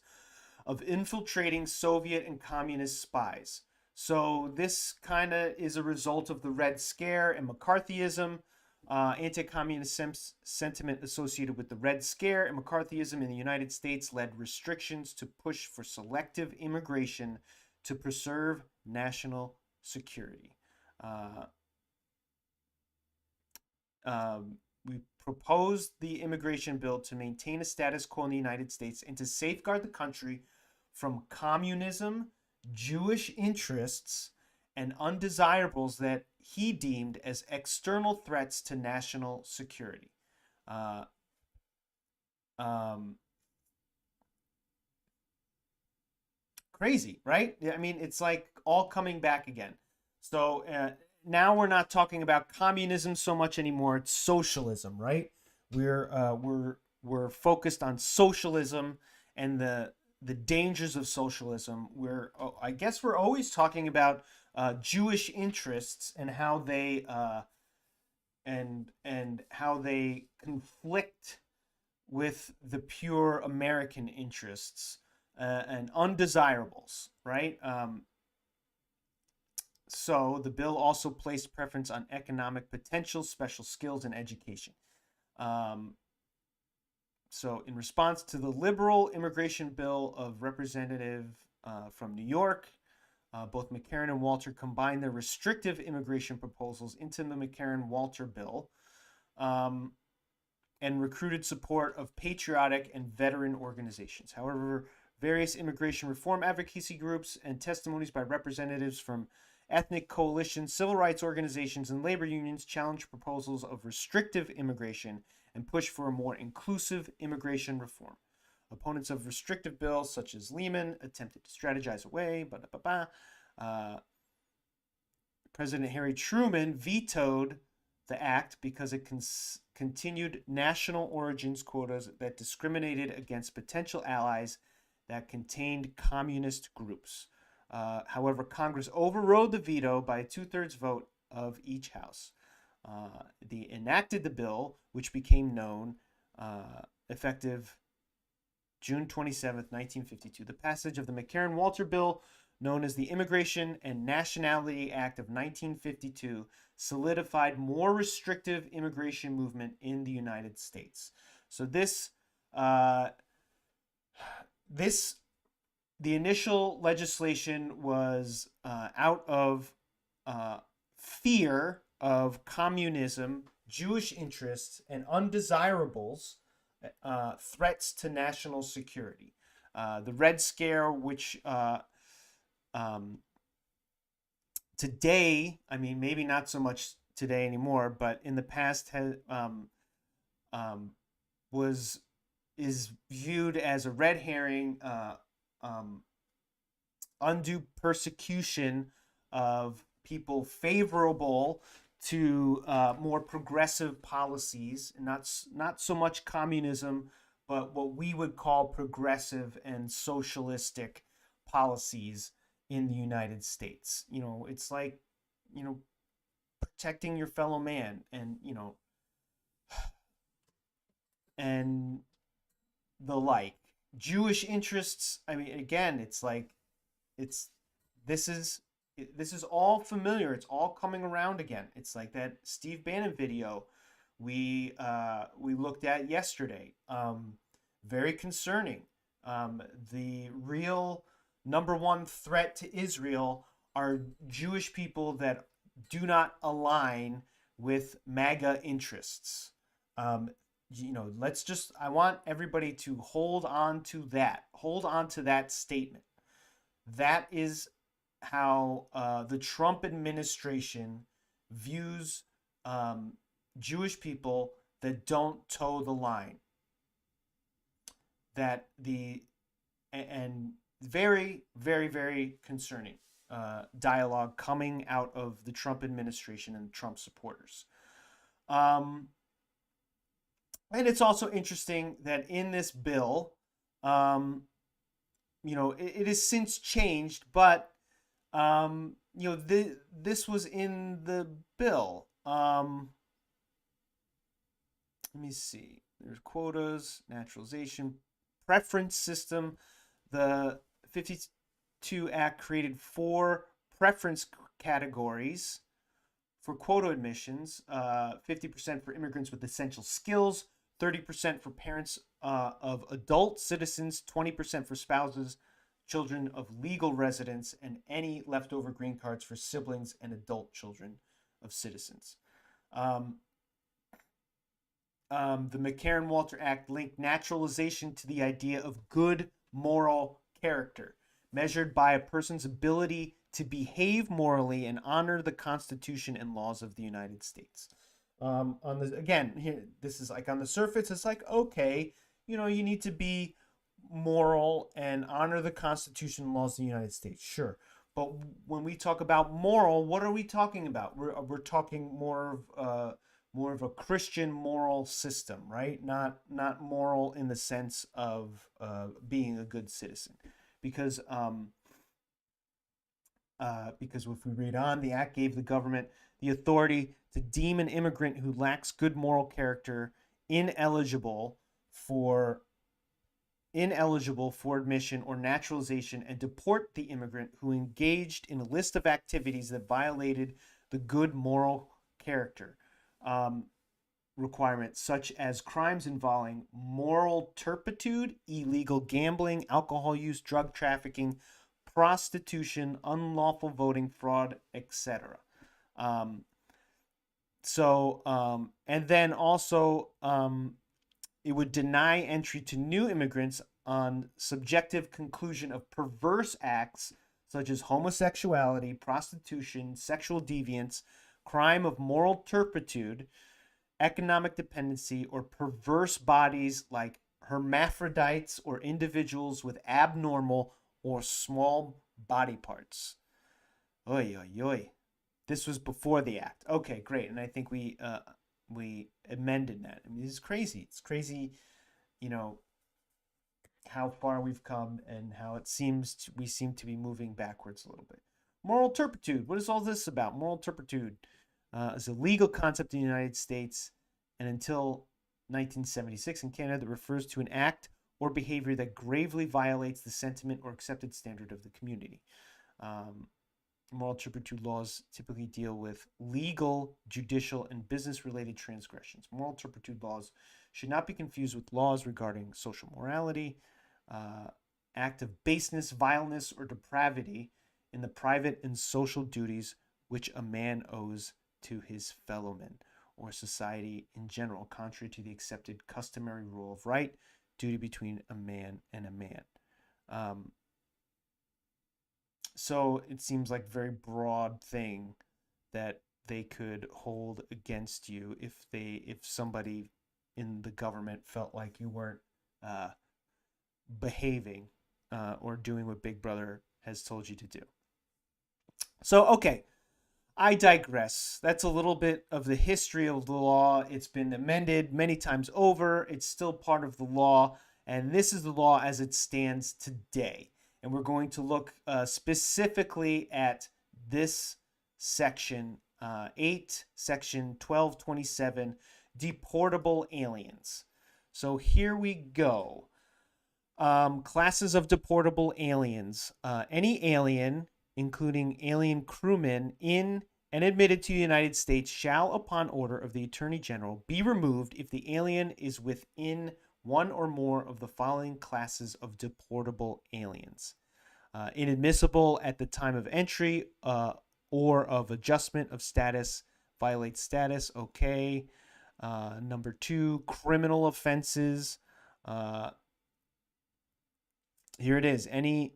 of infiltrating Soviet and communist spies. So this kind of is a result of the Red Scare and McCarthyism, anti-communist sentiment associated with the Red Scare and McCarthyism in the United States led restrictions to push for selective immigration to preserve national security. we proposed the immigration bill to maintain a status quo in the United States and to safeguard the country from communism, Jewish interests, and undesirables that he deemed as external threats to national security. Crazy, right? I mean, it's like all coming back again. So now we're not talking about communism so much anymore. It's socialism, right? We're focused on socialism and the dangers of socialism. I guess we're always talking about Jewish interests and how they and how they conflict with the pure American interests and undesirables, right? So the bill also placed preference on economic potential, special skills, and education. So in response to the liberal immigration bill of Representative from New York, both McCarran and Walter combined their restrictive immigration proposals into the McCarran-Walter bill and recruited support of patriotic and veteran organizations. However, various immigration reform advocacy groups and testimonies by representatives from ethnic coalitions, civil rights organizations, and labor unions challenged proposals of restrictive immigration and pushed for a more inclusive immigration reform. Opponents of restrictive bills, such as Lehman, attempted to strategize away. President Harry Truman vetoed the act because it continued national origins quotas that discriminated against potential allies that contained communist groups. However, Congress overrode the veto by a 2/3 vote of each house. They enacted the bill, which became known effective June 27th, 1952. The passage of the McCarran-Walter Bill, known as the Immigration and Nationality Act of 1952, solidified more restrictive immigration movement in the United States. So the initial legislation was out of fear of communism, Jewish interests, and undesirables threats to national security. The Red Scare, which today, I mean, maybe not so much today anymore, but in the past is viewed as a red herring, undue persecution of people favorable to more progressive policies, and not so much communism, but what we would call progressive and socialistic policies in the United States. You know, it's like, you know, protecting your fellow man, and and the like. Jewish interests, I mean, again, it's like this is all familiar. It's all coming around again. It's like that Steve Bannon video we looked at yesterday. Very concerning. The real number one threat to Israel are Jewish people that do not align with MAGA interests. I want everybody to hold on to that statement. That is how the Trump administration views Jewish people that don't toe the line. And very, very, very concerning dialogue coming out of the Trump administration and Trump supporters. And it's also interesting that in this bill, it has since changed, but this was in the bill. Let me see. There's quotas, naturalization, preference system. The 52 Act created 4 preference categories for quota admissions, 50% for immigrants with essential skills, 30% for parents of adult citizens, 20% for spouses, children of legal residents, and any leftover green cards for siblings and adult children of citizens. the McCarran-Walter Act linked naturalization to the idea of good moral character, measured by a person's ability to behave morally and honor the Constitution and laws of the United States. On the again, here this is like on the surface, it's like okay, you know, you need to be moral and honor the Constitution and laws of the United States, sure. But when we talk about moral, what are we talking about? We're talking more of a Christian moral system, right? Not moral in the sense of being a good citizen, because if we read on, the act gave the government the authority to deem an immigrant who lacks good moral character ineligible for admission or naturalization and deport the immigrant who engaged in a list of activities that violated the good moral character requirements, such as crimes involving moral turpitude, illegal gambling, alcohol use, drug trafficking, prostitution, unlawful voting, fraud, etc. And then also it would deny entry to new immigrants on subjective conclusion of perverse acts such as homosexuality, prostitution, sexual deviance, crime of moral turpitude, economic dependency, or perverse bodies like hermaphrodites or individuals with abnormal or small body parts. Oy, oy, oy. This was before the act. Okay, great. And I think we amended that. I mean, this is crazy. It's crazy, you know, how far we've come and how it seems we seem to be moving backwards a little bit. Moral turpitude. What is all this about? Moral turpitude is a legal concept in the United States and until 1976 in Canada that refers to an act or behavior that gravely violates the sentiment or accepted standard of the community. Moral turpitude laws typically deal with legal, judicial, and business-related transgressions. Moral turpitude laws should not be confused with laws regarding social morality, act of baseness, vileness, or depravity in the private and social duties which a man owes to his fellow men or society in general, contrary to the accepted customary rule of right, duty between a man and a man. So it seems like a very broad thing that they could hold against you if somebody in the government felt like you weren't behaving or doing what Big Brother has told you to do. So, okay, I digress. That's a little bit of the history of the law. It's been amended many times over. It's still part of the law, and this is the law as it stands today. And we're going to look specifically at this section 8, section 1227, deportable aliens. So here we go. Classes of deportable aliens. Any alien, including alien crewmen in and admitted to the United States, shall, upon order of the Attorney General, be removed if the alien is within one or more of the following classes of deportable aliens. Inadmissible at the time of entry or of adjustment of status, violates status, okay. Number 2, criminal offenses. Here it is. Any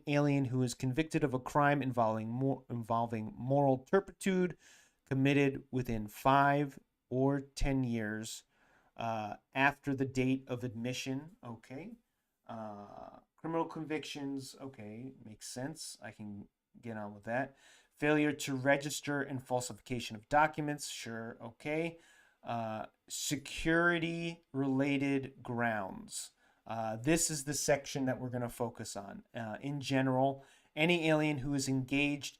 alien who is convicted of a crime involving moral turpitude committed within 5 or 10 years after the date of admission, okay. Criminal convictions, okay, makes sense. I can get on with that. Failure to register and falsification of documents, sure, okay. Security-related grounds. This is the section that we're going to focus on. In general, any alien who is engaged,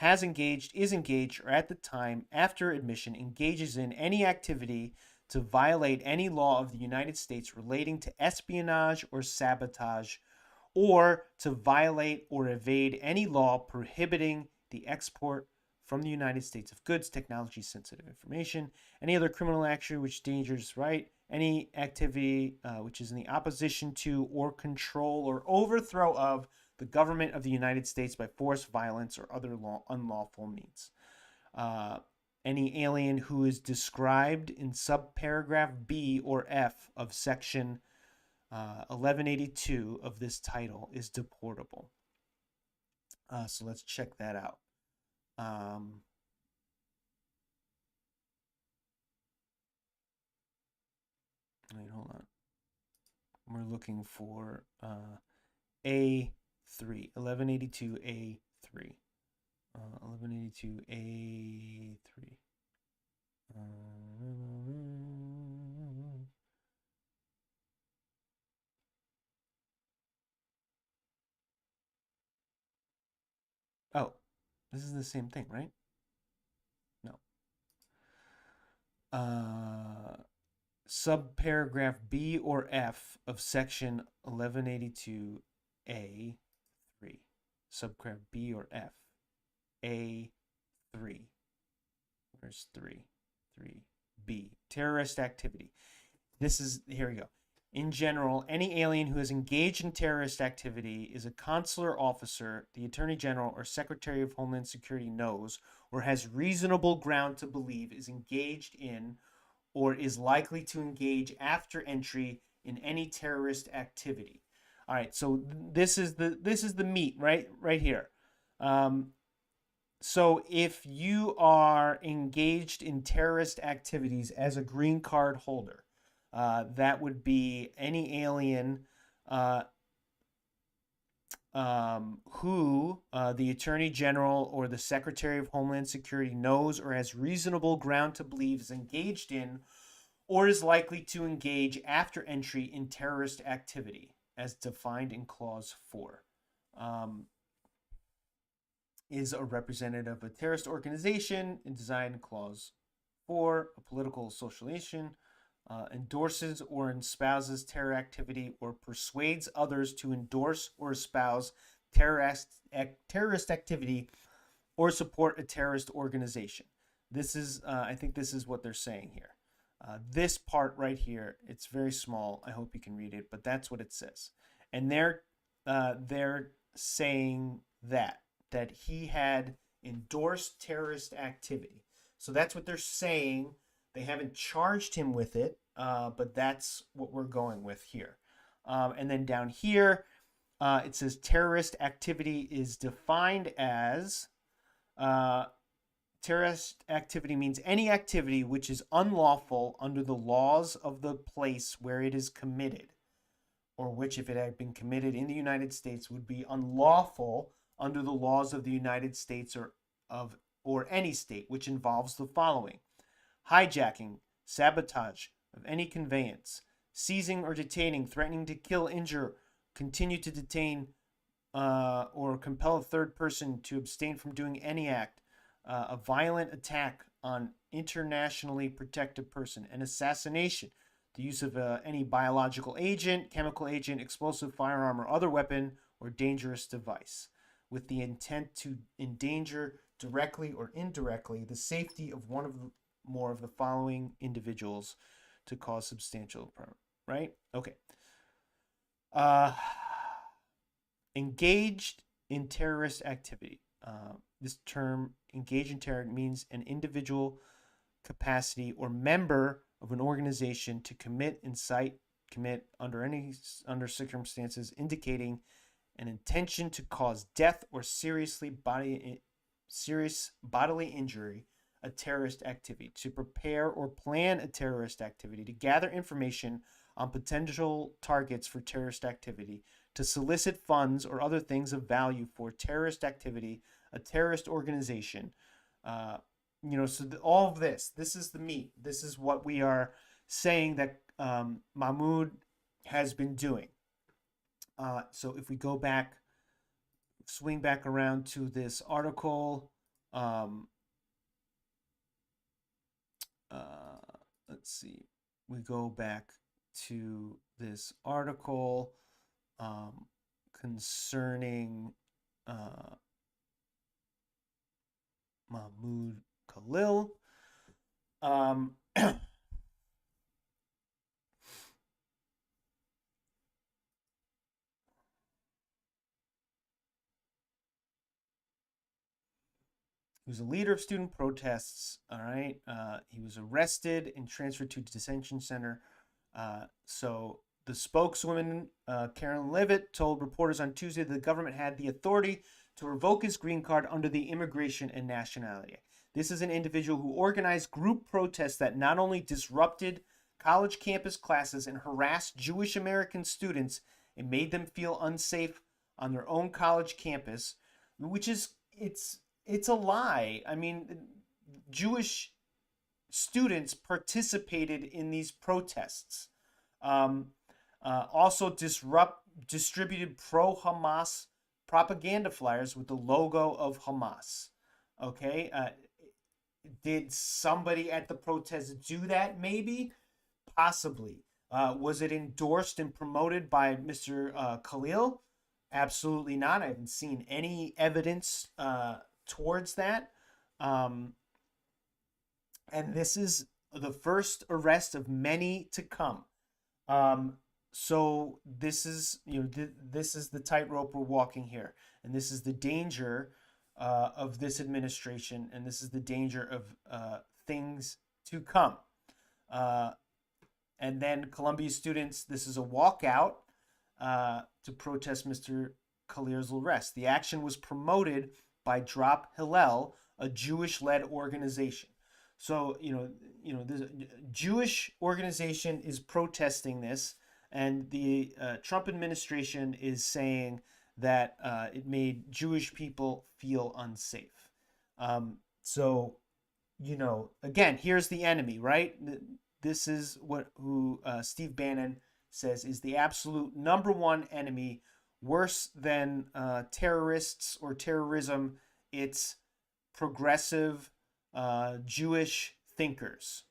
is engaged, or at the time after admission engages in any activity to violate any law of the United States relating to espionage or sabotage, or to violate or evade any law prohibiting the export from the United States of goods, technology, sensitive information, any other criminal action which endangers right, any activity which is in the opposition to or control or overthrow of the government of the United States by force, violence, or other unlawful means. any alien who is described in subparagraph B or F of section 1182 of this title is deportable. So let's check that out. Wait, hold on. We're looking for A3, 1182A3. 1182A3. Oh, this is the same thing, right? No. Subparagraph B or F of section 1182A3. Subparagraph B or F. A3. Where's 3? 3B. Terrorist activity. Here we go. In general, any alien who has engaged in terrorist activity is a consular officer, the Attorney General, or Secretary of Homeland Security knows or has reasonable ground to believe is engaged in or is likely to engage after entry in any terrorist activity. All right, so this is the meat right here. So if you are engaged in terrorist activities as a green card holder, that would be any alien who the Attorney General or the Secretary of Homeland Security knows or has reasonable ground to believe is engaged in or is likely to engage after entry in terrorist activity, as defined in Clause 4. Is a representative of a terrorist organization in design Clause 4, a political association, endorses or espouses terror activity or persuades others to endorse or espouse terrorist activity or support a terrorist organization. This is, I think this is what they're saying here. This part right here, it's very small. I hope you can read it, but that's what it says. And they're saying that he had endorsed terrorist activity. So that's what they're saying. They haven't charged him with it, but that's what we're going with here. And then down here, it says terrorist activity is defined as terrorist activity means any activity which is unlawful under the laws of the place where it is committed, or which, if it had been committed in the United States, would be unlawful under the laws of the United States or any state, which involves the following: hijacking, sabotage of any conveyance, seizing or detaining, threatening to kill, injure, continue to detain, or compel a third person to abstain from doing any act, a violent attack on internationally protected person, an assassination, the use of any biological agent, chemical agent, explosive, firearm, or other weapon or dangerous device, with the intent to endanger directly or indirectly the safety of one of more of the following individuals to cause substantial harm. Right? Okay. Engaged in terrorist activity. This term, engaged in terror, means an individual capacity or member of an organization to commit, incite, commit under circumstances indicating an intention to cause death or serious bodily injury, a terrorist activity, to prepare or plan a terrorist activity, to gather information on potential targets for terrorist activity, to solicit funds or other things of value for terrorist activity, a terrorist organization. So all of this is the meat. This is what we are saying that Mahmoud has been doing. So if we go back, swing back around to this article, let's see, we go back to this article concerning Mahmoud Khalil. who's a leader of student protests. All right. He was arrested and transferred to a detention center. So the spokeswoman, Karen Levitt, told reporters on Tuesday that the government had the authority to revoke his green card under the Immigration and Nationality Act. This is an individual who organized group protests that not only disrupted college campus classes and harassed Jewish American students and made them feel unsafe on their own college campus, which is it's a lie. I mean, Jewish students participated in these protests. Also distributed pro-Hamas propaganda flyers with the logo of Hamas. Okay, did somebody at the protest do that? Maybe, possibly. Was it endorsed and promoted by Mr. Khalil? Absolutely not. I haven't seen any evidence towards that. And this is the first arrest of many to come. So this is, this is the tightrope we're walking here, and this is the danger of this administration, and this is the danger of things to come. And then Columbia students, this is a walkout to protest Mr. Khalil's arrest. The action was promoted by Drop Hillel, a Jewish-led organization. So, this Jewish organization is protesting this, and the Trump administration is saying that it made Jewish people feel unsafe. So, again, here's the enemy, right? This is who Steve Bannon says is the absolute number one enemy, worse than terrorists or terrorism. It's progressive Jewish thinkers.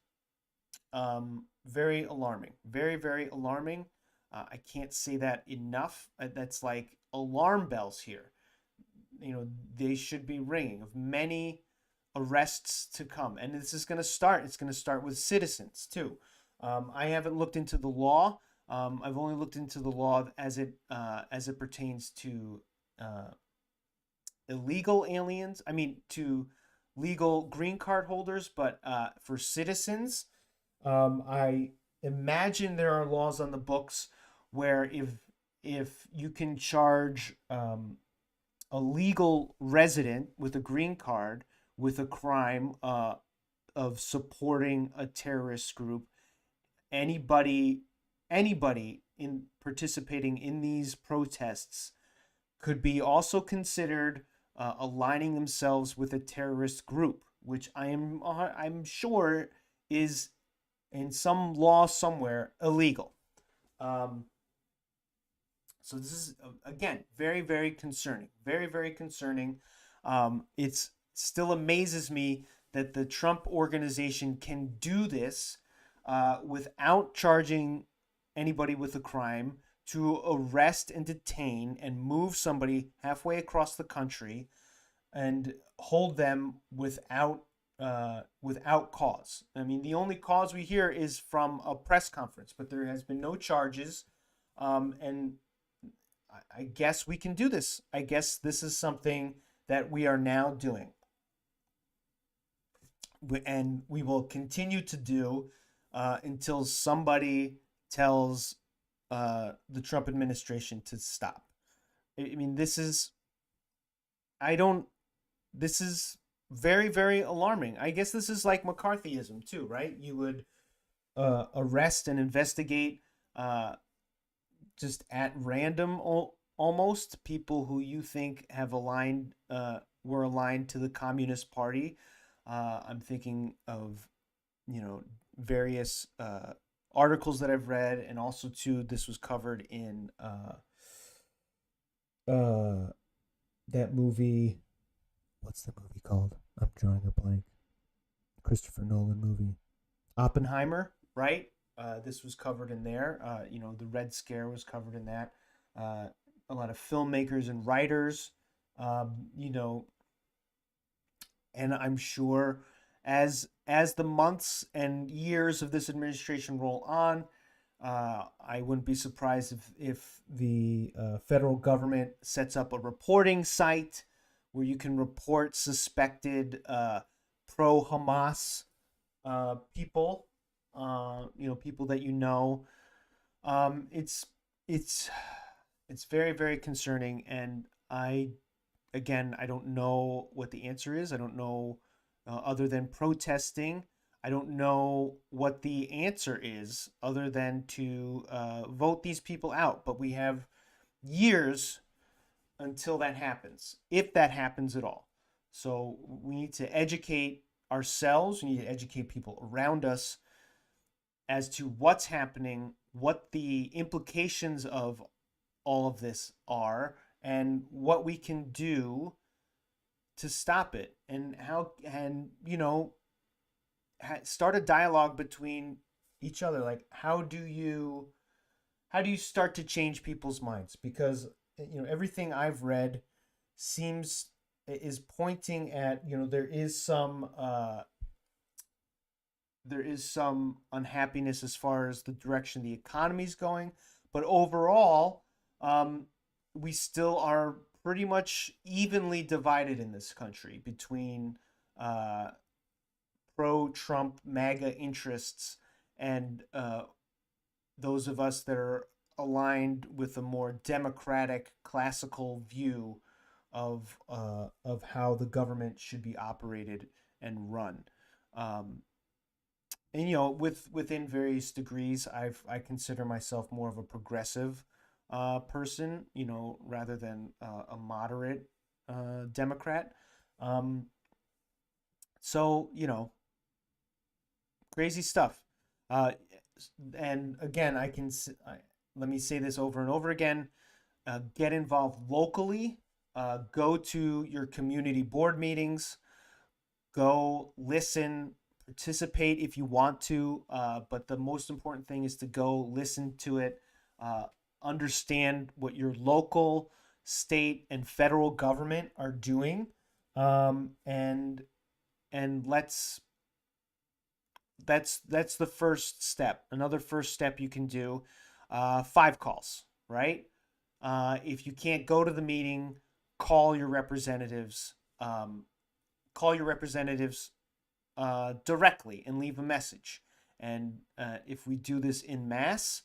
Very alarming. Very, very alarming. I can't say that enough. That's like alarm bells here. They should be ringing of many arrests to come. And this is going to start. It's going to start with citizens too. I haven't looked into the law. I've only looked into the law as it pertains to illegal aliens. I mean, to legal green card holders, but for citizens, I imagine there are laws on the books where if you can charge a legal resident with a green card with a crime of supporting a terrorist group, anybody in participating in these protests could be also considered aligning themselves with a terrorist group, which I'm sure is in some law somewhere illegal. So this is, again, very, very concerning. Very, very concerning. It still amazes me that the Trump organization can do this without charging anybody with a crime, to arrest and detain and move somebody halfway across the country and hold them without cause. I mean, the only cause we hear is from a press conference, but there has been no charges. And I guess we can do this. I guess this is something that we are now doing. And we will continue to do until somebody tells the Trump administration to stop. I mean, this is very, very alarming. I guess this is like McCarthyism too, right? You would arrest and investigate just at random almost people who you think have were aligned to the Communist Party. I'm thinking of, various articles that I've read, and also too, this was covered in that movie. What's the movie called? I'm drawing a blank. Christopher Nolan movie, Oppenheimer, right? This was covered in there. The Red Scare was covered in that. A lot of filmmakers and writers, and I'm sure as the months and years of this administration roll on, I wouldn't be surprised if the federal government sets up a reporting site where you can report suspected pro-Hamas people, people that you know. It's it's it's very, very concerning, and I don't know what the answer is. I don't know, other than protesting. I don't know what the answer is other than to vote these people out. But we have years until that happens, if that happens at all. So we need to educate ourselves. We need to educate people around us as to what's happening, what the implications of all of this are, and what we can do to stop it, and start a dialogue between each other. Like, how do you start to change people's minds? Because everything I've read is pointing at, there is some unhappiness as far as the direction the economy is going, but overall, we still are pretty much evenly divided in this country between pro-Trump MAGA interests and those of us that are aligned with a more democratic, classical view of how the government should be operated and run. And within various degrees, I consider myself more of a progressive person, rather than a moderate Democrat. So crazy stuff. And again, let me say this over and over again. Get involved locally. Go to your community board meetings. Go listen, participate if you want to. But the most important thing is to go listen to it. Understand what your local, state, and federal government are doing. And that's the first step. Another first step you can do, 5 calls, right? If you can't go to the meeting, call your representatives. Directly and leave a message. And if we do this in mass,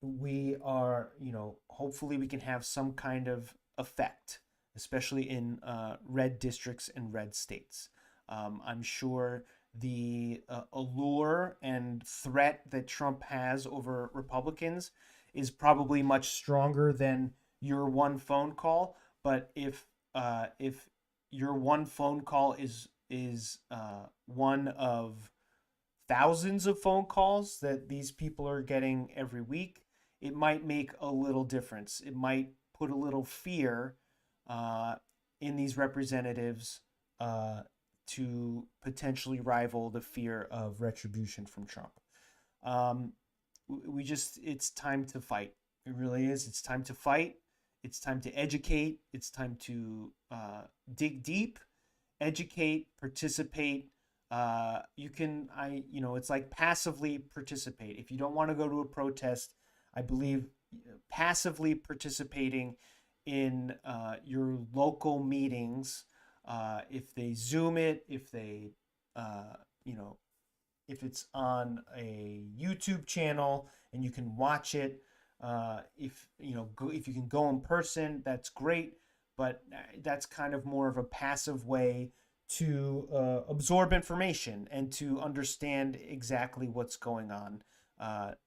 we are, hopefully we can have some kind of effect, especially in red districts and red states. I'm sure the allure and threat that Trump has over Republicans is probably much stronger than your one phone call. But if your one phone call is one of thousands of phone calls that these people are getting every week, it might make a little difference. It might put a little fear in these representatives to potentially rival the fear of retribution from Trump. It's time to fight. It really is. It's time to fight. It's time to educate. It's time to dig deep, educate, participate. It's like passively participate. If you don't want to go to a protest, I believe passively participating in your local meetings, if they Zoom it, if they, if it's on a YouTube channel and you can watch it, if you can go in person, that's great. But that's kind of more of a passive way to absorb information and to understand exactly what's going on,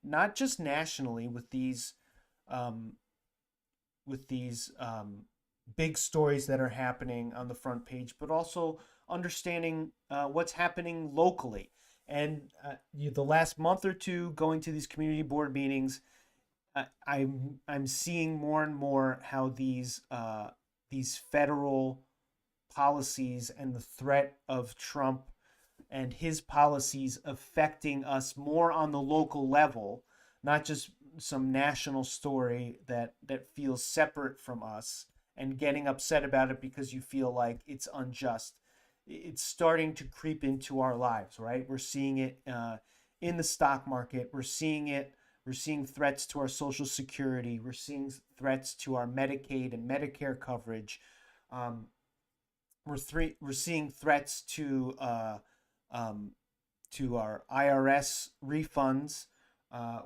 not just nationally with these big stories that are happening on the front page, but also understanding what's happening locally. And the last month or two, going to these community board meetings, I'm seeing more and more how these federal policies and the threat of Trump and his policies affecting us more on the local level, not just some national story that feels separate from us and getting upset about it because you feel like it's unjust. It's starting to creep into our lives, right? We're seeing it in the stock market. We're seeing threats to our Social Security. We're seeing threats to our Medicaid and Medicare coverage. We're seeing threats to our IRS refunds.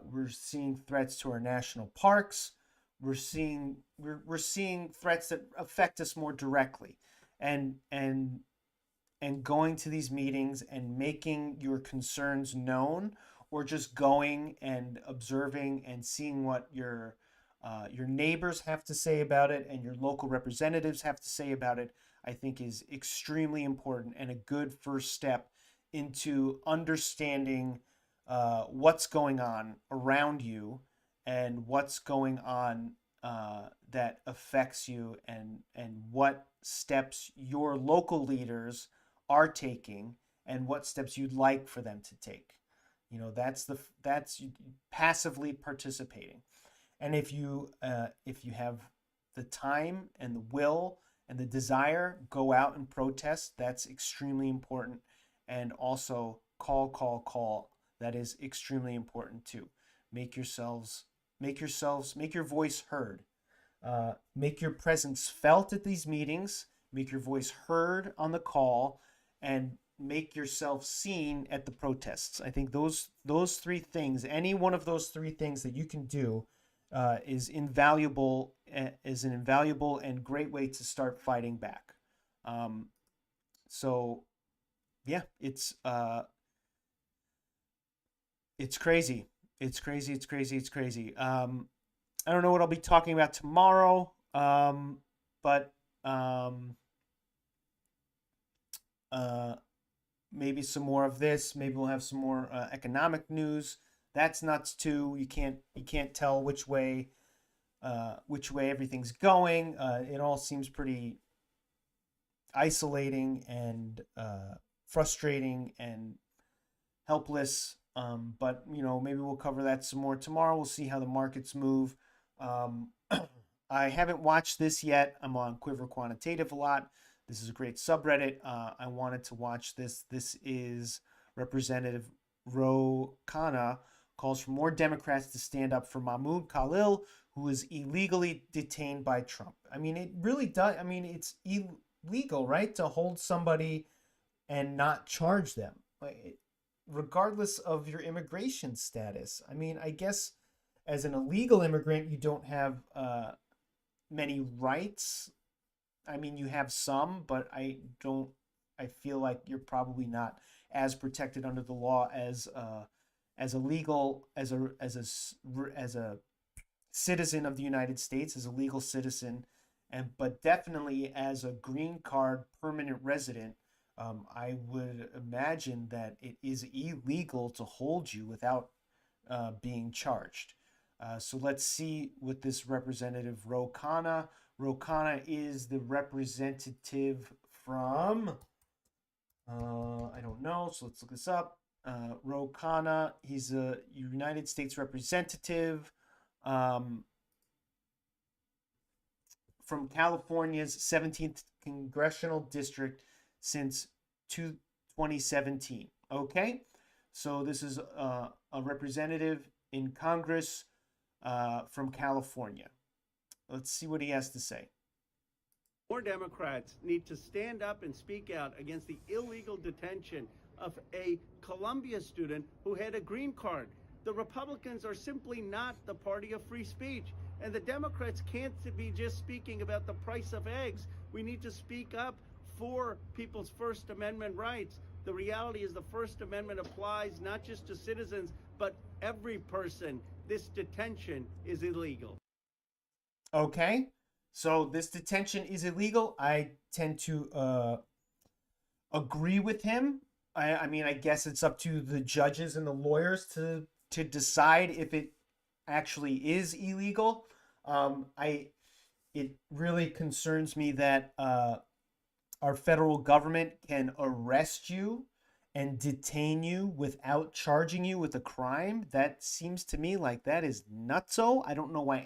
We're seeing threats to our national parks. We're seeing threats that affect us more directly, and going to these meetings and making your concerns known, or just going and observing and seeing what your neighbors have to say about it and your local representatives have to say about it, I think is extremely important and a good first step into understanding what's going on around you and what's going on that affects you, and what steps your local leaders are taking and what steps you'd like for them to take. That's passively participating. And if you have the time and the will and the desire, go out and protest. That's extremely important. And also call. That is extremely important too. Make your voice heard. Make your presence felt at these meetings. Make your voice heard on the call, and make yourself seen at the protests. I think those three things, any one of those three things that you can do, is an invaluable and great way to start fighting back. So yeah, it's crazy. It's crazy. I don't know what I'll be talking about tomorrow, but maybe some more of this. Maybe we'll have some more economic news. That's nuts too. You can't tell which way everything's going. It all seems pretty isolating and frustrating and helpless. But maybe we'll cover that some more tomorrow. We'll see how the markets move. I haven't watched this yet. I'm on Quiver Quantitative a lot. This is a great subreddit. I wanted to watch this. This is Representative Ro Khanna calls for more Democrats to stand up for Mahmoud Khalil, who is illegally detained by Trump. I mean, it really does. I mean, it's illegal, right, to hold somebody and not charge them, regardless of your immigration status. I mean, I guess as an illegal immigrant, you don't have many rights. I mean, you have some, but I feel like you're probably not as protected under the law as a citizen of the United States, as a legal citizen, but definitely as a green card permanent resident. I would imagine that it is illegal to hold you without being charged. So let's see what this Representative Ro Khanna. Ro Khanna is the representative from, I don't know, so let's look this up. Ro Khanna, he's a United States representative from California's 17th Congressional District since 2017. Okay, so this is a representative in Congress from California. Let's see what he has to say. More Democrats need to stand up and speak out against the illegal detention of a Columbia student who had a green card. The Republicans are simply not the party of free speech, and the Democrats can't be just speaking about the price of eggs. We need to speak up for people's First Amendment rights. The reality is the First Amendment applies not just to citizens, but every person. This detention is illegal. Okay, so this detention is illegal. I tend to agree with him. I mean, I guess it's up to the judges and the lawyers to decide if it actually is illegal. It really concerns me that our federal government can arrest you and detain you without charging you with a crime. That seems to me like that is nutso. I don't know why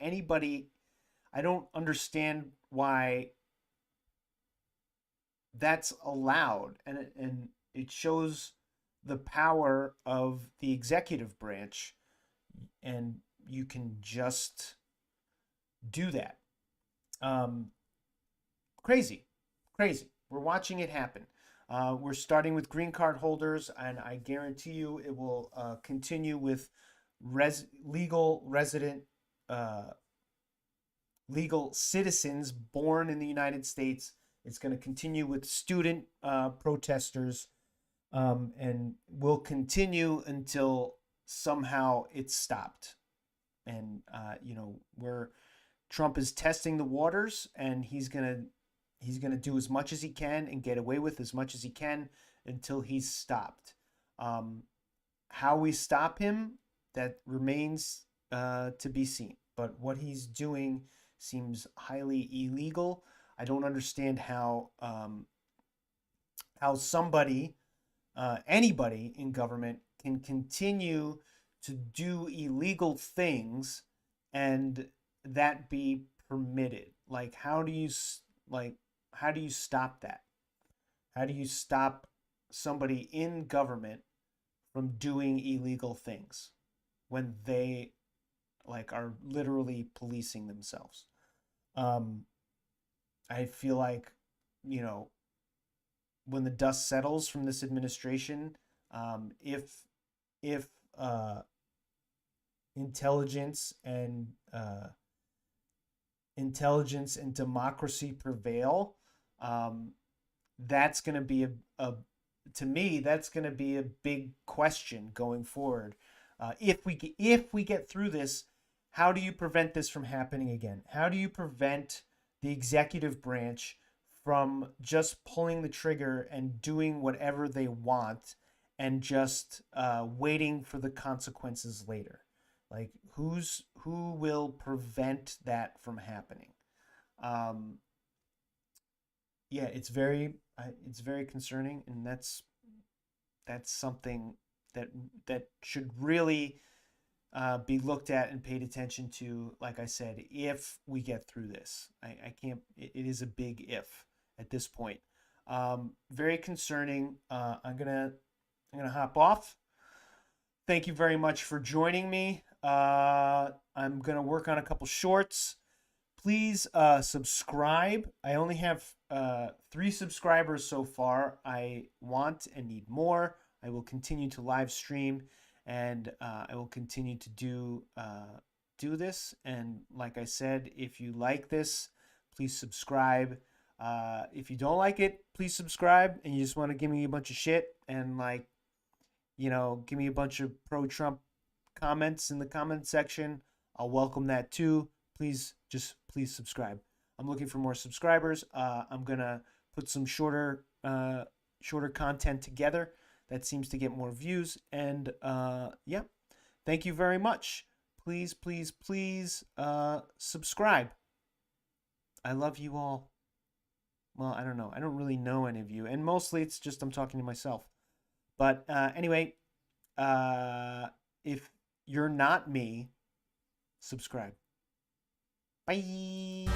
I don't understand why that's allowed, and it shows the power of the executive branch, and you can just do that. crazy. We're watching it happen. We're starting with green card holders, and I guarantee you it will continue with legal citizens born in the United States. It's going to continue with student protesters, and will continue until somehow it's stopped. And where Trump is testing the waters, and he's gonna do as much as he can and get away with as much as he can until he's stopped. How we stop him, that remains to be seen. But what he's doing seems highly illegal. I don't understand how somebody, anybody in government, can continue to do illegal things and that be permitted. Like, how do you stop that? How do you stop somebody in government from doing illegal things when they are literally policing themselves? I feel like, when the dust settles from this administration, if intelligence and democracy prevail, that's going to be to me, that's going to be a big question going forward. If we get through this, how do you prevent this from happening again? How do you prevent the executive branch from just pulling the trigger and doing whatever they want and just waiting for the consequences later? Like, who will prevent that from happening? It's very concerning, and that's something that should really be looked at and paid attention to. Like I said, if we get through this, I can't. It is a big if at this point. Very concerning. I'm gonna hop off. Thank you very much for joining me. I'm gonna work on a couple shorts. Please subscribe. I only have 3 subscribers so far. I want and need more. I will continue to live stream, and I will continue to do this. And like I said, if you like this, please subscribe. If you don't like it, please subscribe, and you just want to give me a bunch of shit and give me a bunch of pro-Trump comments in the comment section, I'll welcome that too. Please subscribe. I'm looking for more subscribers. I'm gonna put some shorter content together that seems to get more views. And thank you very much. Please subscribe. I love you all. Well, I don't know. I don't really know any of you, and mostly it's just I'm talking to myself. But anyway, if you're not me, subscribe. Bye.